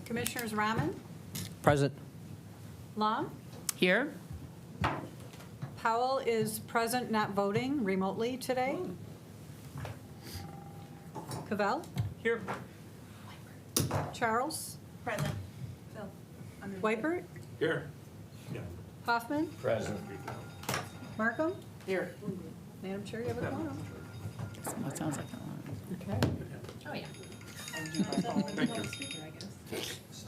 Commissioners Rahman, Present. Long, Here? Powell is present, not voting remotely today. Cavell, Here. Charles, Present. Wipert, Here. Hoffman, Present. Markham. Here. Madam Chair, you have a quorum. That sounds like a lot. Oh, yeah. Thank you.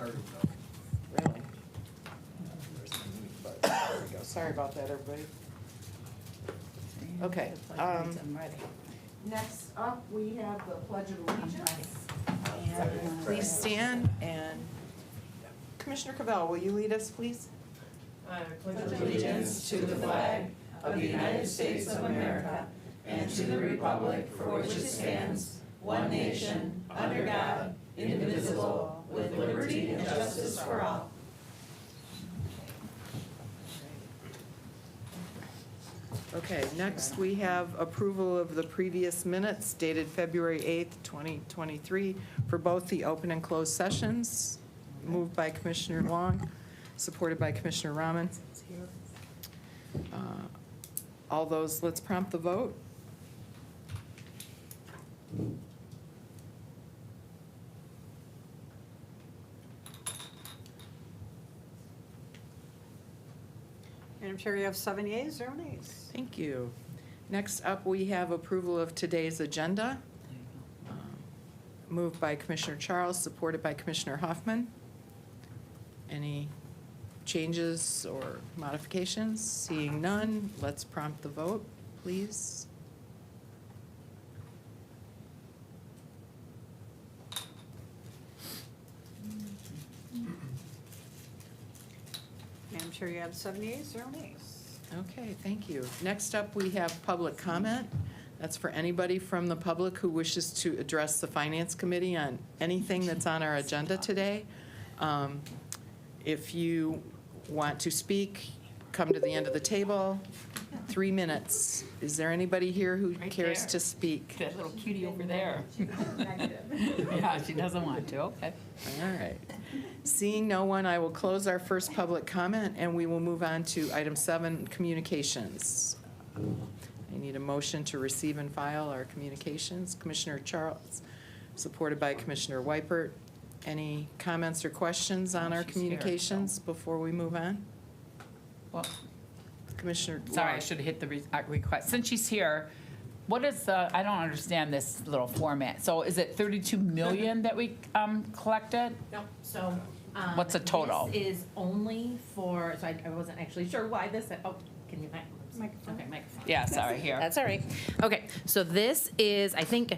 Really? There we go. Sorry about that, everybody. Okay, I'm ready. next up, we have the Pledge of Allegiance. Please stand, and Commissioner Cavell, will you lead us, please? I pledge allegiance to the flag of the United States of America and to the republic for which it stands, one nation, under God, indivisible, with liberty and justice for all. Okay, next we have approval of the previous minutes dated February 8th, 2023, for both the open and closed sessions, moved by Commissioner Long, supported by Commissioner Rahman. All those, let's prompt the vote. Madam Chair, you have 7 yeas, 0 nays. Thank you. Next up, we have approval of today's agenda, moved by Commissioner Charles, supported by Commissioner Hoffman. Any changes or modifications? Seeing none, let's prompt the vote, please. Madam Chair, you have 7 yeas, 0 nays. Okay, thank you. Next up, we have public comment. That's for anybody from the public who wishes to address the Finance Committee on anything that's on our agenda today. If you want to speak, come to the end of the table. 3 minutes. Is there anybody here who Right cares there. to speak? That little cutie over there. Yeah, she doesn't want to, okay. All right. Seeing no one, I will close our first public comment, and we will move on to item 7, communications. I need a motion to receive and file our communications. Commissioner Charles, supported by Commissioner Wipert. Any comments or questions on our She's here, communications before we move on? Well, Commissioner sorry, I Long. should have hit the request. Since she's here, what is the, I don't understand this little format. So is it 32 million that we collected? No, so. What's the total? This is only for, so I wasn't actually sure why this, oh, can you, Microphone. okay, microphone. Yeah, sorry, here. That's all right. Okay, so this is, I think,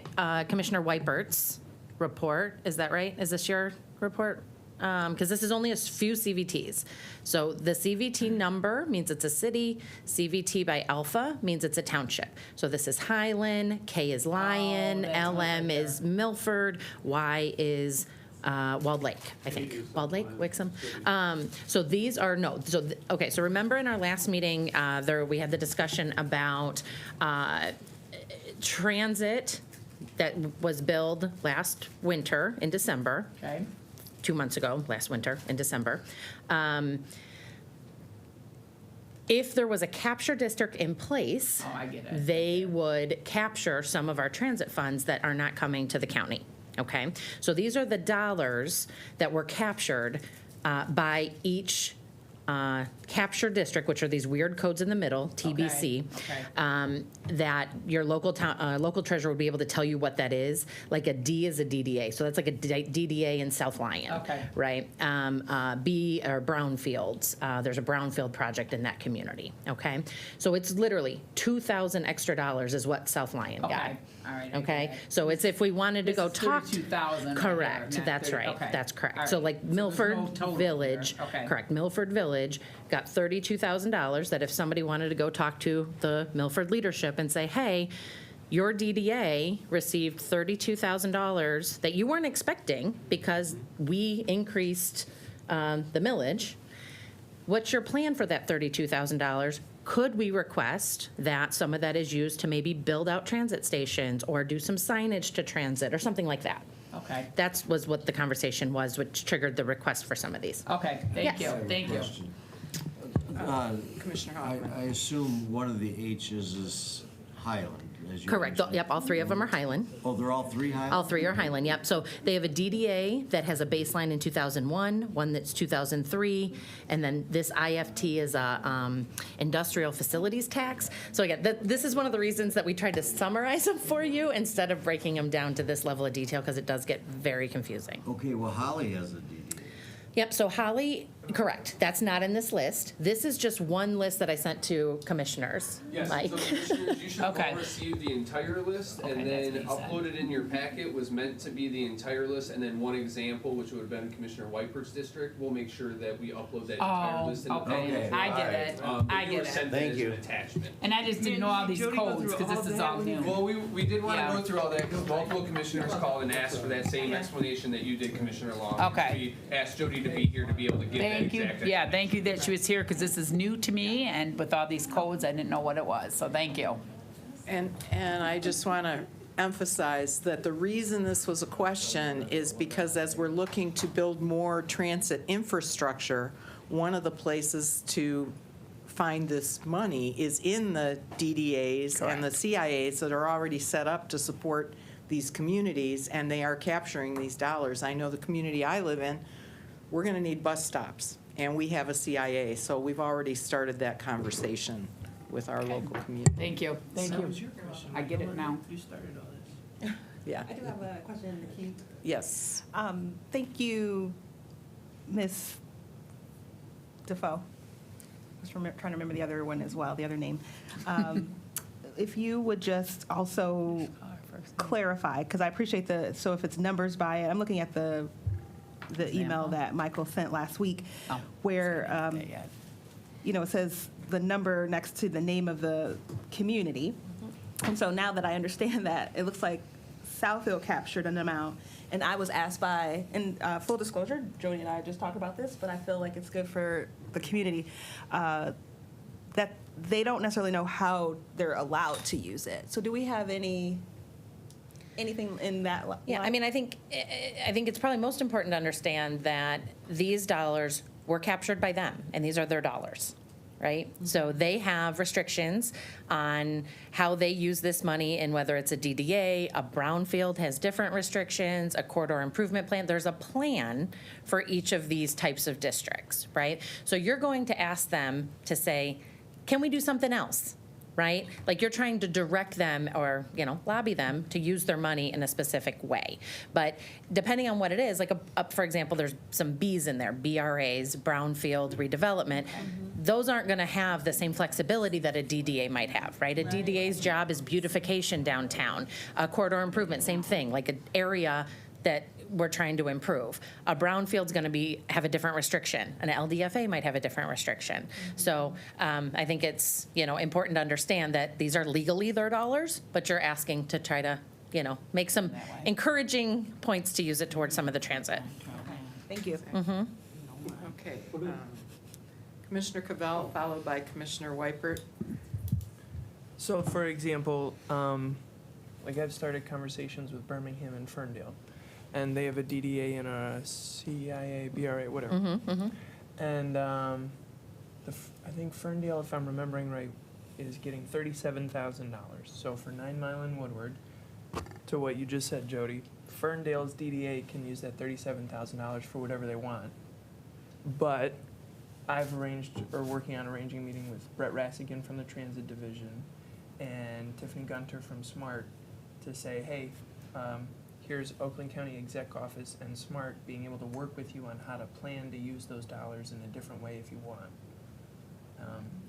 Commissioner Wipert's report. Is that right? Is this your report? Because this is only a few CVTs. So the CVT number means it's a city. CVT by alpha means it's a township. So this is Highland, K is Lyon, that's what LM right is Milford, Y is Walled Lake, I think. Walled Lake, Wixom. So these are, no, so, okay, so remember in our last meeting, we had the discussion about transit that was billed last winter in December. Okay. 2 months ago, last winter in December. If there was a capture district in place, Oh, I get it. they would capture some of our transit funds that are not coming to the county, okay? So these are the dollars that were captured by each capture district, which are these weird codes in the middle, TBC, okay. that your local town, local treasurer would be able to tell you what that is. Like a D is a DDA, so that's like a DDA in South Lyon. Okay. Right? B are brownfields. There's a brownfield project in that community, okay? So it's literally $2,000 extra is what South Lyon got. Okay, all right. I get Okay, it. so it's if we wanted to This go is talk. 32,000 right Correct, there, not that's 30 right, okay. that's All correct. right. So like So there's Milford no total Village, here. Okay. correct, Milford Village got $32,000 that if somebody wanted to go talk to the Milford leadership and say, hey, your DDA received $32,000 that you weren't expecting because we increased the millage. What's your plan for that $32,000? Could we request that some of that is used to maybe build out transit stations or do some signage to transit or something like that? Okay, That's was what the conversation was, which triggered the request for some of these. okay, thank you, Yes. thank you. Question. Commissioner I Hoffman. assume one of the H's is Highland, as you Correct. mentioned. Yep, all three of them are Highland. Oh, they're all three Highland? All three are Highland, yep. So they have a DDA that has a baseline in 2001, one that's 2003, and then this IFT is a industrial facilities tax. So again, this is one of the reasons that we tried to summarize them for you instead of breaking them down to this level of detail, because it does get very confusing. Okay, well, Holly has a DDA. Yep, so Holly, correct, that's not in this list. This is just one list that I sent to commissioners. Yes, Mike. so commissioners, you should have Okay. all received the entire list, Okay, and that's then what he said. uploaded in your packet was meant to be the entire list, and then one example, which would have been Commissioner Wiper's district. We'll make sure that we upload that entire Oh, list in the okay, packet. I get it, But I you get were it. sent that Thank as you. an attachment. And I just didn't know all these Jody go codes, through because all this is that all with you? new. Well, we did want to Yeah. go through all that, because multiple commissioners called and asked for that same explanation that you did, Commissioner Long. Okay. We asked Jody to be here to be able to give that Thank you, exact. yeah, thank you that she was here, because this is new to me, and with all these codes, I didn't know what it was, so thank you. And I just want to emphasize that the reason this was a question is because as we're looking to build more transit infrastructure, one of the places to find this money is in the DDAs and the Correct. CIAs that are already set up to support these communities, and they are capturing these dollars. I know the community I live in, we're going to need bus stops, and we have a CIA, so we've already started that conversation with our local community. Thank you, thank you. I get it now. You started all this. Yeah, I do have a question, Keith. yes. Thank you, Ms. Defoe. I was trying to remember the other one as well, the other name. If you would just also clarify, because I appreciate so if it's numbers by it, I'm looking at the email Example. that Michael sent last week, Oh, where, Okay, yeah. it says the number next to the name of the community. And so now that I understand that, it looks like Southfield captured an amount. And I was asked by, and full disclosure, Jody and I just talked about this, but I feel like it's good for the community, that they don't necessarily know how they're allowed to use it. So do we have anything in that line? Yeah, I mean, I think it's probably most important to understand that these dollars were captured by them, and these are their dollars, right? So they have restrictions on how they use this money, and whether it's a DDA, a brownfield has different restrictions, a corridor improvement plan. There's a plan for each of these types of districts, right? So you're going to ask them to say, can we do something else? Right? Like you're trying to direct them or, lobby them to use their money in a specific way. But depending on what it is, like, for example, there's some Bs in there, BRAs, brownfield redevelopment. Those aren't going to have the same flexibility that a DDA might have, right? A DDA's job is beautification downtown. A corridor improvement, same thing, like an area that we're trying to improve. A brownfield's going to have a different restriction. An LDFA might have a different restriction. So I think it's, important to understand that these are legally their dollars, but you're asking to try to, make some encouraging points to use it towards some of the transit. Thank you. Okay. Commissioner Cavell, followed by Commissioner Weipert. So for example, like I've started conversations with Birmingham and Ferndale, and they have a DDA and a CIA, BRA, whatever. And I think Ferndale, if I'm remembering right, is getting $37,000. So for 9 Mile and Woodward, to what you just said, Jody, Ferndale's DDA can use that $37,000 for whatever they want. But I've working on arranging a meeting with Brett Rassigan from the Transit Division and Tiffany Gunter from SMART to say, hey, here's Oakland County Exec Office and SMART being able to work with you on how to plan to use those dollars in a different way if you want.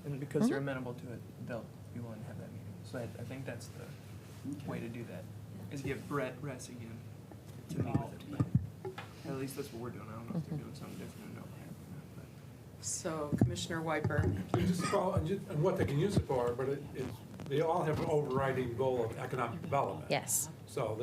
And because they're amenable to it, they'll be willing to have that meeting. So I think that's the way to do that, is get Brett Rassigan to meet with it. But at least that's what we're doing. I don't know if they're doing something different or no. But So Commissioner Weipert. And what they can use it for, but they all have an overriding goal of economic development. Yes. So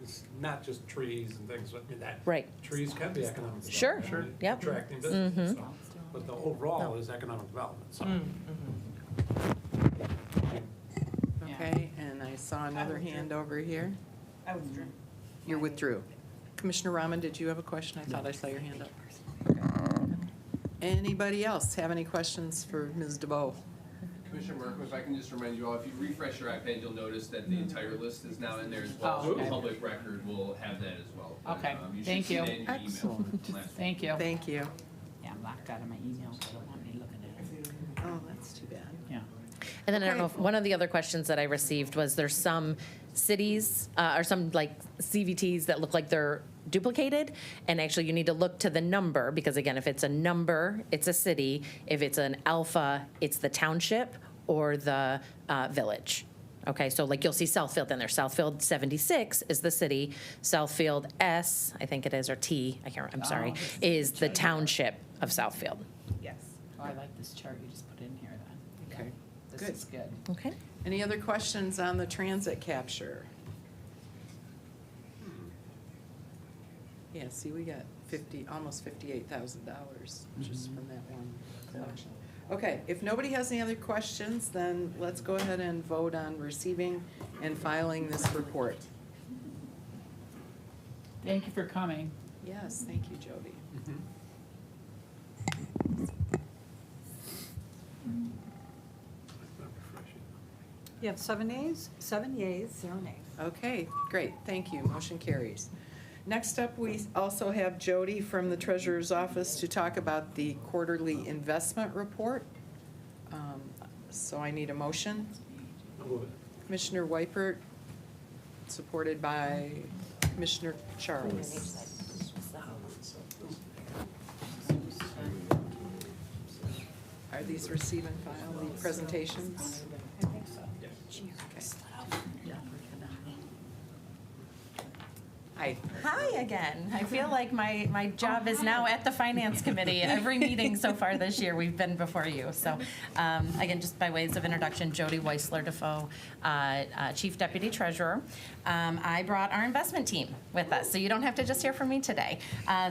it's not just trees and things like that. Right. Trees can be economic development. Sure, and yep. Attracting business, so, but the overall is economic development, so. Okay, and I saw another hand over here. I withdrew. You're withdrew. Commissioner Rahman, did you have a question? I thought I saw your hand up. Okay. Anybody else have any questions for Ms. DeVoe? Commissioner Markham, if I can just remind you all, if you refresh your iPad, you'll notice that the entire list is now in there as well. Oh, So okay. the public record will have that as well. But, Okay, should thank see you. that in your email. Excellent. Thank you. Thank you. Yeah, I'm locked out of my email, so I don't want me looking at it. Oh, that's too bad. Yeah. And then I don't know, Okay. if one of the other questions that I received was there's some cities, or some like CVTs that look like they're duplicated, and actually you need to look to the number, because again, if it's a number, it's a city. If it's an alpha, it's the township or the village. Okay, so like you'll see Southfield in there. Southfield 76 is the city. Southfield S, I think it is, or T, I can't remember, I'm sorry, is the township of Southfield. Yes. Oh, I like this chart you just put in here then. Okay, This good. is good. Okay. Any other questions on the transit capture? Yeah, see, we got almost $58,000 just from that one collection. Okay, if nobody has any other questions, then let's go ahead and vote on receiving and filing this report. Thank you for coming. Yes, thank you, Jody. You have 7 yeas, 0 nays. Okay, great, thank you, motion carries. Next up, we also have Jody from the Treasurer's Office to talk about the quarterly investment report. So I need a motion. I'll move it. Commissioner Weipert, supported by Commissioner Charles. Are these receive and file, the presentations? Hi. Hi again. I feel like my job is now at the Finance Committee. Every meeting so far this year, we've been before you. So again, just by ways of introduction, Jody Weisler Defoe, Chief Deputy Treasurer. I brought our investment team with us, so you don't have to just hear from me today.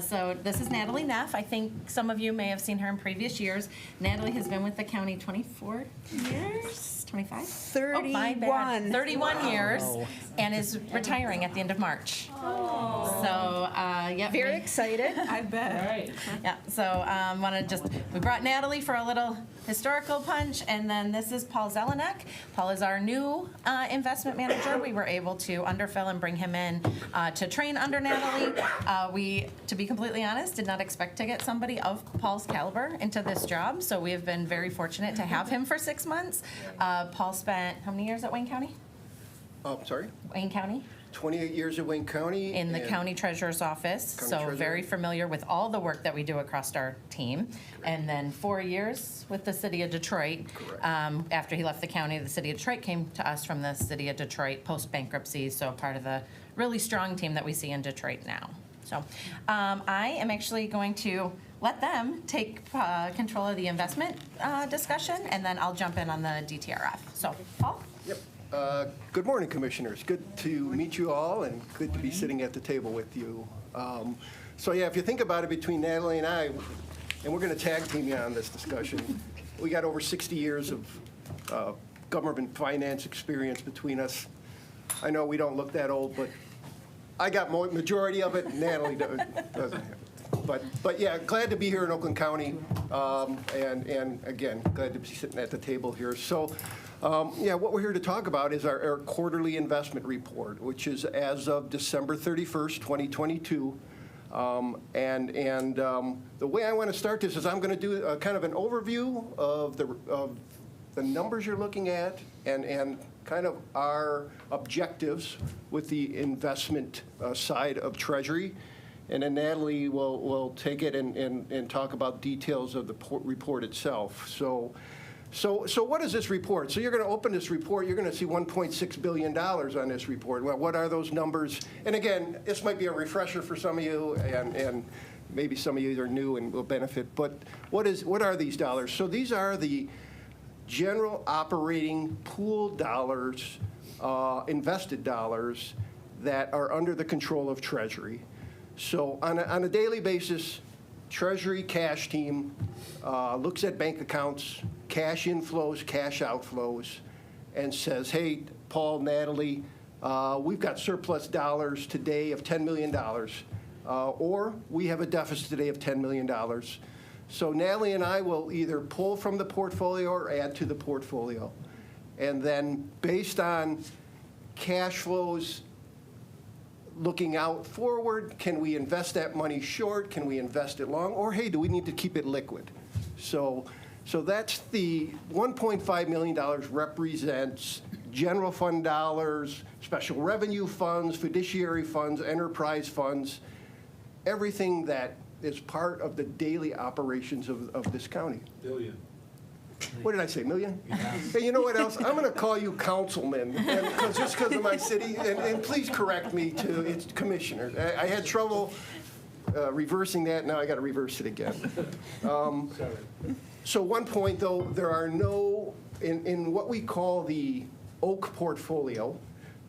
So this is Natalie Neff. I think some of you may have seen her in previous years. Natalie has been with the county 24 years, 25? 31. Oh, my bad. 31 years, and is retiring at the end of March. So, yeah. Very excited. I bet. Right. Yeah, so we brought Natalie for a little historical punch, and then this is Paul Zelenak. Paul is our new investment manager. We were able to underfill and bring him in to train under Natalie. We, to be completely honest, did not expect to get somebody of Paul's caliber into this job, so we have been very fortunate to have him for 6 months. Paul spent how many years at Wayne County? Oh, sorry, Wayne County? 28 years at Wayne County. In the and county treasurer's office, County so treasurer. very familiar with all the work that we do across our team. And then 4 years with the city of Detroit. Correct. After he left the county, the city of Detroit came to us from the city of Detroit post-bankruptcy, so part of the really strong team that we see in Detroit now. So I am actually going to let them take control of the investment discussion, and then I'll jump in on the DTRF. So, Paul? Yep. Good morning, Commissioners. Good to meet you all, and good to be sitting at the table with you. So yeah, if you think about it, between Natalie and I, and we're going to tag team you on this discussion, we got over 60 years of government finance experience between us. I know we don't look that old, but I got majority of it, Natalie doesn't have it. But yeah, glad to be here in Oakland County, and again, glad to be sitting at the table here. So, yeah, what we're here to talk about is our quarterly investment report, which is as of December 31st, 2022. The way I want to start this is I'm going to do a kind of an overview of the numbers you're looking at and kind of our objectives with the investment side of Treasury. And then Natalie will take it and talk about details of the report itself. So what is this report? So you're going to open this report, you're going to see $1.6 billion on this report. Well, what are those numbers? And again, this might be a refresher for some of you, and maybe some of you are new and will benefit, but what are these dollars? So these are the general operating pool dollars, invested dollars that are under the control of Treasury. So on a daily basis, Treasury cash team looks at bank accounts, cash inflows, cash outflows, and says, hey, Paul, Natalie, we've got surplus dollars today of $10 million, or we have a deficit today of $10 million. So Natalie and I will either pull from the portfolio or add to the portfolio. And then based on cash flows looking out forward, can we invest that money short? Can we invest it long? Or hey, do we need to keep it liquid? So that's the $1.5 million represents general fund dollars, special revenue funds, fiduciary funds, enterprise funds, everything that is part of the daily operations of this county. Billion. What did I say, million? Hey, you know what else? I'm going to call you councilman, just because of my city, and please correct me to its commissioner. I had trouble reversing that, now I got to reverse it again. Sorry. So one point, though, there are no, in what we call the Oak portfolio,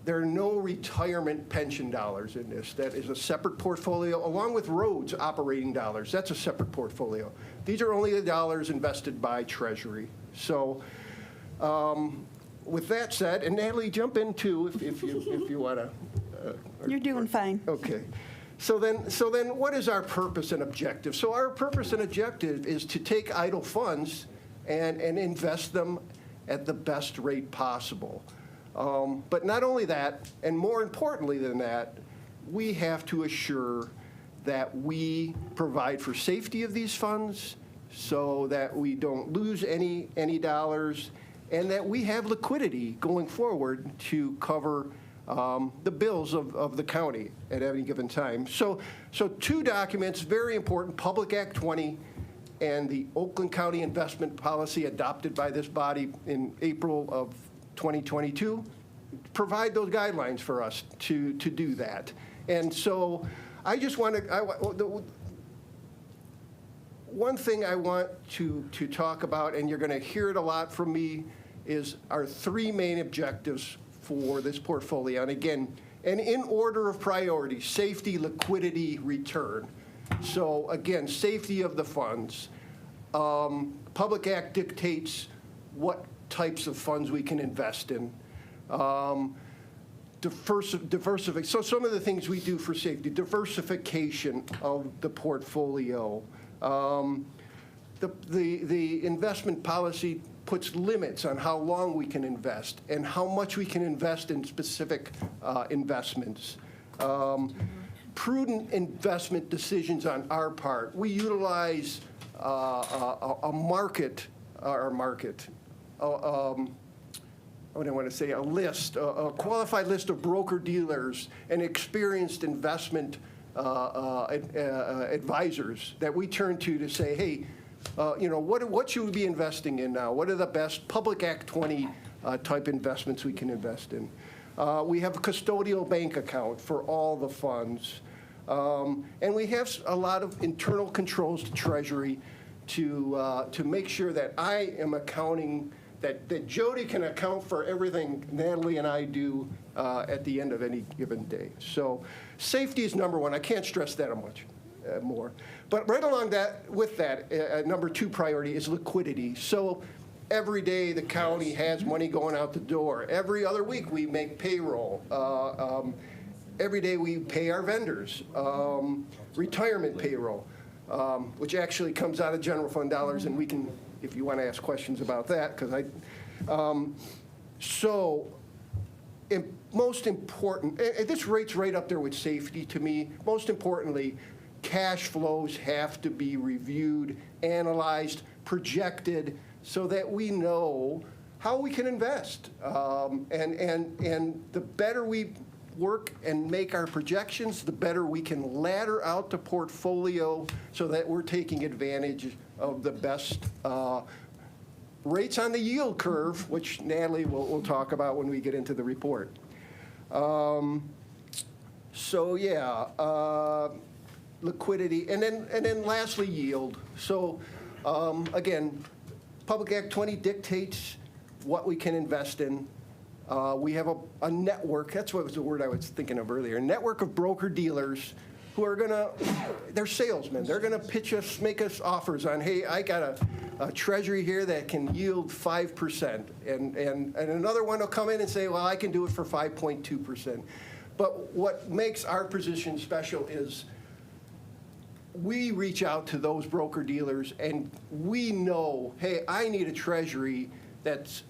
there are no retirement pension dollars in this. That is a separate portfolio, along with roads operating dollars. That's a separate portfolio. These are only the dollars invested by Treasury. So with that said, and Natalie, jump in too if you want to. You're doing fine. Okay. So then what is our purpose and objective? So our purpose and objective is to take idle funds and invest them at the best rate possible. But not only that, and more importantly than that, we have to assure that we provide for safety of these funds so that we don't lose any dollars, and that we have liquidity going forward to cover the bills of the county at any given time. So two documents, very important, Public Act 20 and the Oakland County Investment Policy adopted by this body in April of 2022, provide those guidelines for us to do that. And so I just want to, one thing I want to talk about, and you're going to hear it a lot from me, is our three main objectives for this portfolio. And again, and in order of priority, safety, liquidity, return. So again, safety of the funds. Public Act dictates what types of funds we can invest in. Diversification. So some of the things we do for safety, diversification of the portfolio. The investment policy puts limits on how long we can invest and how much we can invest in specific investments. Prudent investment decisions on our part. We utilize a market, what do I want to say, a list, a qualified list of broker-dealers and experienced investment advisors that we turn to say, hey, what should we be investing in now? What are the best Public Act 20 type investments we can invest in? We have a custodial bank account for all the funds. And we have a lot of internal controls to Treasury to make sure that I am accounting, that Jody can account for everything Natalie and I do at the end of any given day. So safety is number one. I can't stress that much more. But right along with that, number two priority is liquidity. So every day the county has money going out the door. Every other week we make payroll. Every day we pay our vendors. Retirement payroll, which actually comes out of general fund dollars, and we can, if you want to ask questions about that, because most important, and this rate's right up there with safety to me, most importantly, cash flows have to be reviewed, analyzed, projected, so that we know how we can invest. And the better we work and make our projections, the better we can ladder out the portfolio so that we're taking advantage of the best rates on the yield curve, which Natalie will talk about when we get into the report. Liquidity, and then lastly, yield. So again, Public Act 20 dictates what we can invest in. We have a network, that's what was the word I was thinking of earlier, a network of broker-dealers who are they're salesmen. They're gonna pitch us, make us offers on, hey, I got a treasury here that can yield 5%, and another one will come in and say, well, I can do it for 5.2%. But what makes our position special is we reach out to those broker-dealers, and we know, hey, I need a treasury that's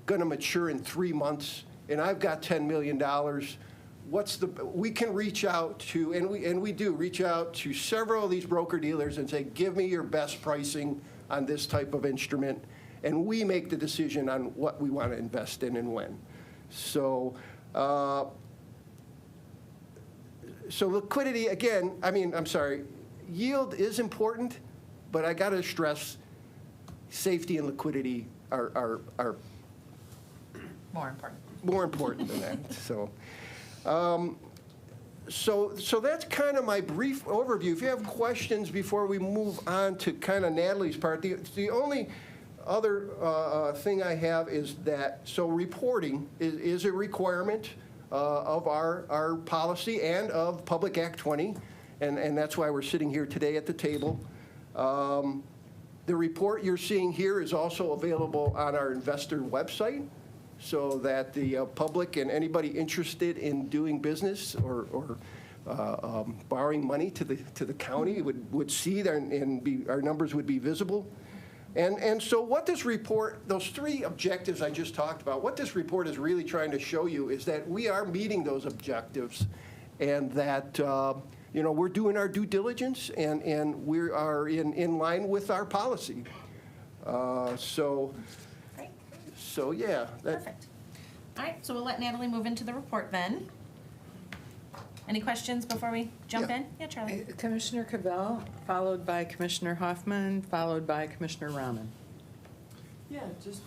going to mature in 3 months, and I've got $10 million. We can reach out to, and we do reach out to several of these broker-dealers and say, give me your best pricing on this type of instrument, and we make the decision on what we want to invest in and when. So, so liquidity, again, yield is important, but I got to stress, safety and liquidity are More important. more important than that. So that's kind of my brief overview. If you have questions before we move on to kind of Natalie's part, the only other thing I have is that, so reporting is a requirement of our policy and of Public Act 20, and that's why we're sitting here today at the table. The report you're seeing here is also available on our investor website, so that the public and anybody interested in doing business or borrowing money to the county would see there, and our numbers would be visible. And so what this report, those 3 objectives I just talked about, what this report is really trying to show you is that we are meeting those objectives, and that we're doing our due diligence, and we are in line with our policy. So yeah. Perfect. All right, so we'll let Natalie move into the report then. Any questions before we jump Yeah. in? Yeah, Charlie. Commissioner Cavell, followed by Commissioner Hoffman, followed by Commissioner Rahman. Yeah, just,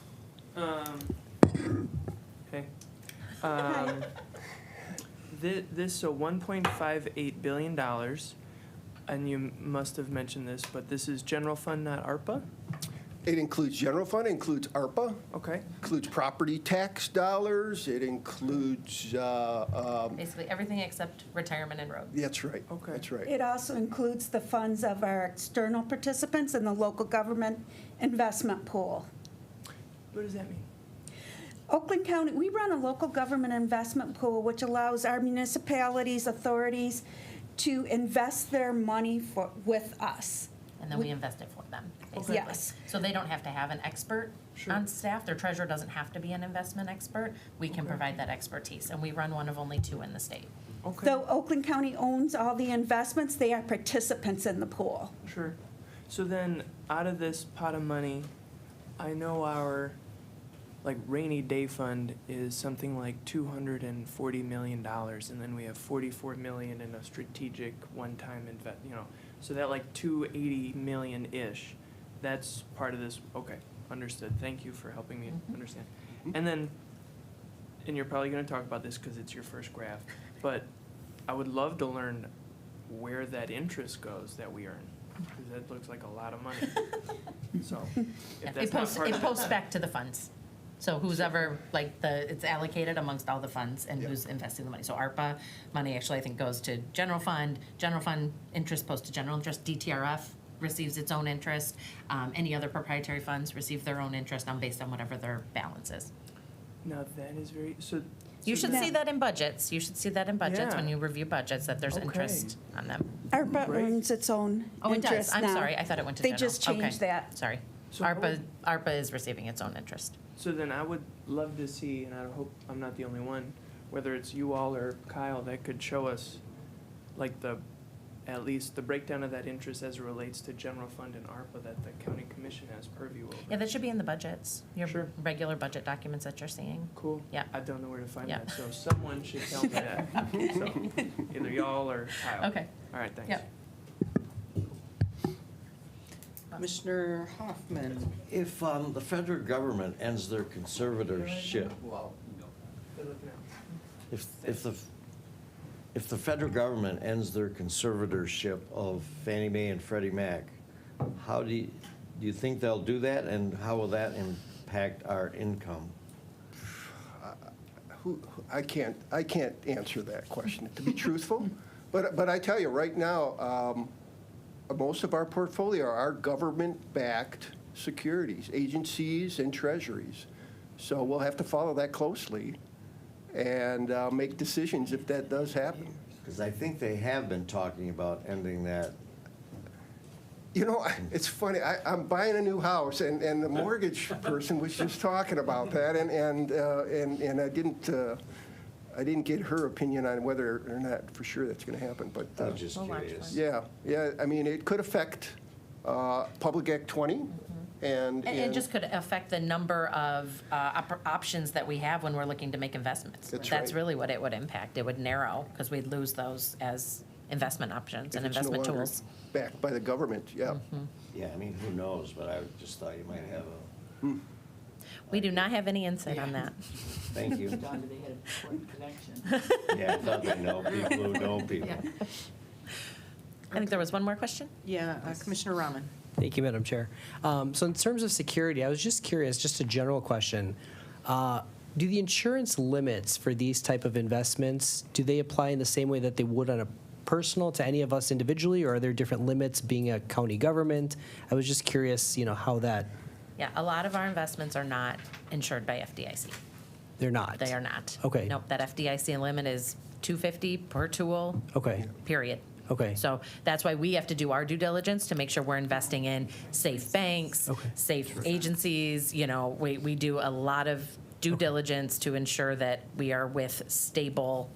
okay. So $1.58 billion, and you must have mentioned this, but this is general fund, not ARPA? It includes general fund, it includes ARPA, Okay. includes property tax dollars, it includes, Basically everything except retirement and roads. that's right. Okay. That's right. It also includes the funds of our external participants in the local government investment pool. What does that mean? Oakland County, we run a local government investment pool, which allows our municipalities, authorities to invest their money with us. And then we invest it for them, basically. Yes. So they don't have to have an expert on staff. Their treasurer doesn't have to be an investment expert. We can provide that expertise, and we run one of only 2 in the state. Okay. Though Oakland County owns all the investments, they are participants in the pool. Sure. So then, out of this pot of money, I know our, rainy day fund is something like $240 million, and then we have $44 million in a strategic one-time so that $280 million-ish, that's part of this. Okay, understood. Thank you for helping me understand. And then, and you're probably gonna talk about this because it's your first graph, but I would love to learn where that interest goes that we earn, because that looks like a lot of money. So, if that's not part It of posts back to the funds. So who's ever, it's allocated amongst all the funds and who's investing the money. So ARPA money actually, I think, goes to general fund interest posts to general interest. DTRF receives its own interest. Any other proprietary funds receive their own interest based on whatever their balance is. Now, that is very, You should see that in budgets. You should see that in budgets Yeah. when you review budgets, that there's Okay. interest on them. ARPA Right. earns its own Oh, it does. interest now. I'm sorry. I thought it went to They general. just changed Okay. that. Sorry. So how ARPA is receiving its own interest. So then I would love to see, and I hope I'm not the only one, whether it's you all or Kyle, that could show us at least the breakdown of that interest as it relates to general fund and ARPA that the county commission has purview over. Yeah, that should be in the budgets, your Sure. regular budget documents that you're seeing. Cool. Yeah. I don't know where to find Yeah. that, so someone should tell me that. So, either y'all or Kyle. Okay. All right, thanks. Yep. Commissioner Hoffman. If the federal government ends their conservatorship, They're looking out. if the federal government ends their conservatorship of Fannie Mae and Freddie Mac, how do you think they'll do that, and how will that impact our income? I can't answer that question, to be truthful. But I tell you, right now, most of our portfolio are government-backed securities, agencies and treasuries. So we'll have to follow that closely and make decisions if that does happen. Because I think they have been talking about ending that. You know, it's funny, I'm buying a new house, and the mortgage person was just talking about that, and I didn't get her opinion on whether or not for sure that's going to happen, but. I was just curious. Yeah, I mean, it could affect Public Act 20, And just could affect the number of options that we have when we're looking to make investments. That's That's right. really what it would impact. It would narrow, because we'd lose those as investment options if and it's no investment longer tools. backed by the government, yeah. Yeah, I mean, who knows, but I just thought you might have a, We do not have any insight on that. thank you. John, do they have a important connection? Yeah, I thought they know people who know people. I think there was one more question? Yeah, Commissioner Rahman. Thank you, Madam Chair. So in terms of security, I was just curious, just a general question. Do the insurance limits for these type of investments, do they apply in the same way that they would on a personal to any of us individually, or are there different limits being a county government? I was just curious, how that, Yeah, a lot of our investments are not insured by FDIC. they're not. They are not. Okay. Nope, that FDIC limit is $250 per tool, Okay, period. okay. So that's why we have to do our due diligence to make sure we're investing in safe banks, Okay. safe agencies. We do a lot of due diligence to ensure that we are with stable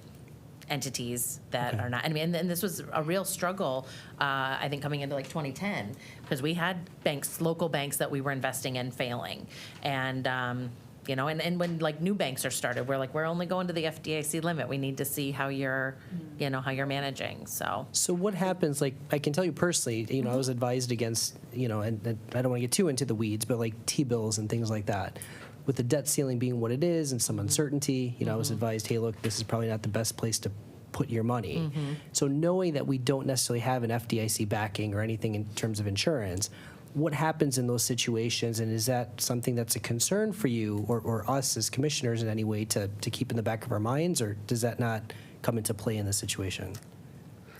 entities that Okay. are not, and this was a real struggle, I think, coming into like 2010, because we had banks, local banks that we were investing in failing. And, and when like new banks are started, we're like, we're only going to the FDIC limit. We need to see how you're, how you're managing, so. So what happens, like, I can tell you personally, I was advised against, and I don't want to get too into the weeds, but like T-bills and things like that. With the debt ceiling being what it is and some uncertainty, I was advised, hey, look, this is probably not the best place to put your money. So knowing that we don't necessarily have an FDIC backing or anything in terms of insurance, what happens in those situations, and is that something that's a concern for you or us as commissioners in any way to keep in the back of our minds, or does that not come into play in this situation?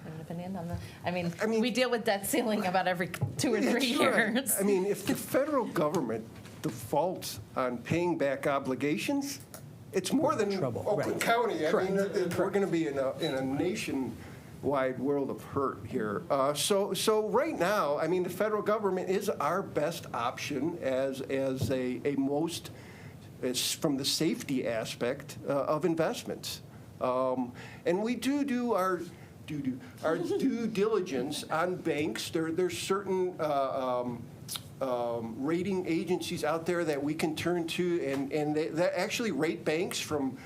Have an opinion on that? I mean, I mean- we deal with debt ceiling about every 2 or 3 That's right. years. I mean, if the federal government defaults on paying back obligations, it's more than Trouble, Oakland right. County. I mean, we're going to be in a nationwide world of hurt here. So right now, I mean, the federal government is our best option as from the safety aspect of investments. And we do our due diligence on banks. There's certain rating agencies out there that we can turn to, and that actually rate banks from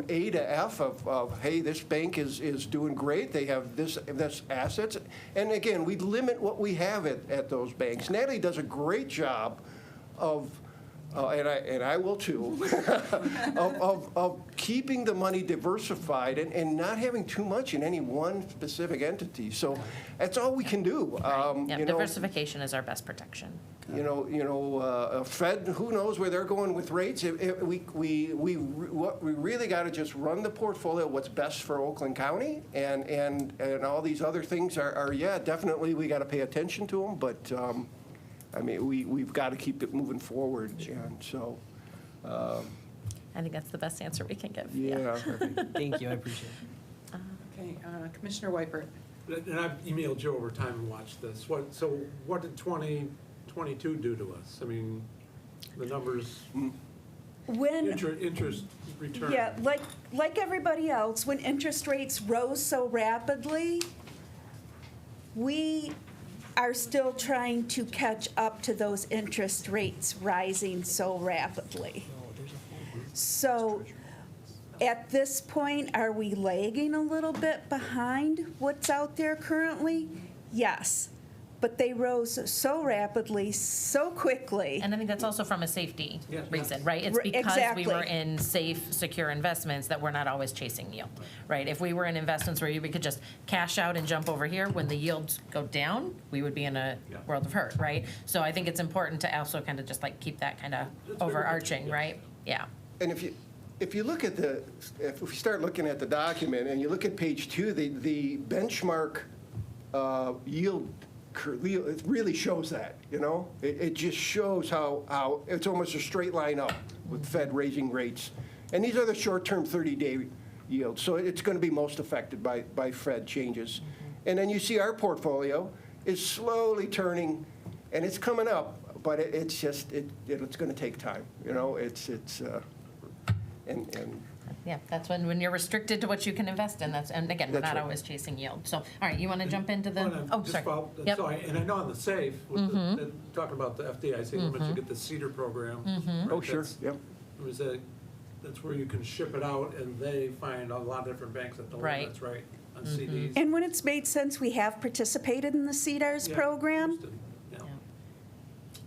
A to F of hey, this bank is doing great. They have this assets, and again, we limit what we have at those banks. Natalie does a great job of. And I will too, of keeping the money diversified and not having too much in any one specific entity. So that's all we can do. Diversification is our best protection. Fed, who knows where they're going with rates? We really got to just run the portfolio, what's best for Oakland County, and all these other things are definitely we got to pay attention to them, but. I mean, we've got to keep it moving forward, and so. I think that's the best answer we can give. Yeah. Thank you, I appreciate it. Okay, Commissioner Weipert. And I've emailed Joe over time and watched this. So what did 2022 do to us? I mean, the numbers, When, interest return. yeah, like everybody else, when interest rates rose so rapidly, we are still trying to catch up to those interest rates rising so rapidly. So at this point, are we lagging a little bit behind what's out there currently? Yes, but they rose so rapidly, so quickly. And I think that's also from a safety Yeah. reason, right? It's because Exactly. we were in safe, secure investments that we're not always chasing yield, right? If we were in investments where we could just cash out and jump over here, when the yields go down, we would be in a world of hurt, right? So I think it's important to also kind of just like keep that kind of overarching, right? Yeah. And if you look at if we start looking at the document and you look at page 2, the benchmark yield it really shows that, you know? It just shows how it's almost a straight line up with Fed raising rates. And these are the short-term 30-day yields, so it's going to be most affected by Fed changes. And then you see our portfolio is slowly turning, and it's coming up, but it's going to take time, you know? Yeah, that's when you're restricted to what you can invest in. And again, we're That's not right. always chasing yield. So, all right, you want to jump into the, oh, sorry. Yep. So, and I know on the SAFE, talking about the FDIC limits, you get the CEDAR program. right, Oh, sure, that's- yep. That's where you can ship it out, and they find a lot of different banks at the Right. limits, right, on CDs. And when it's made sense, we have participated in the CEDARS Yeah, program. Houston, yeah.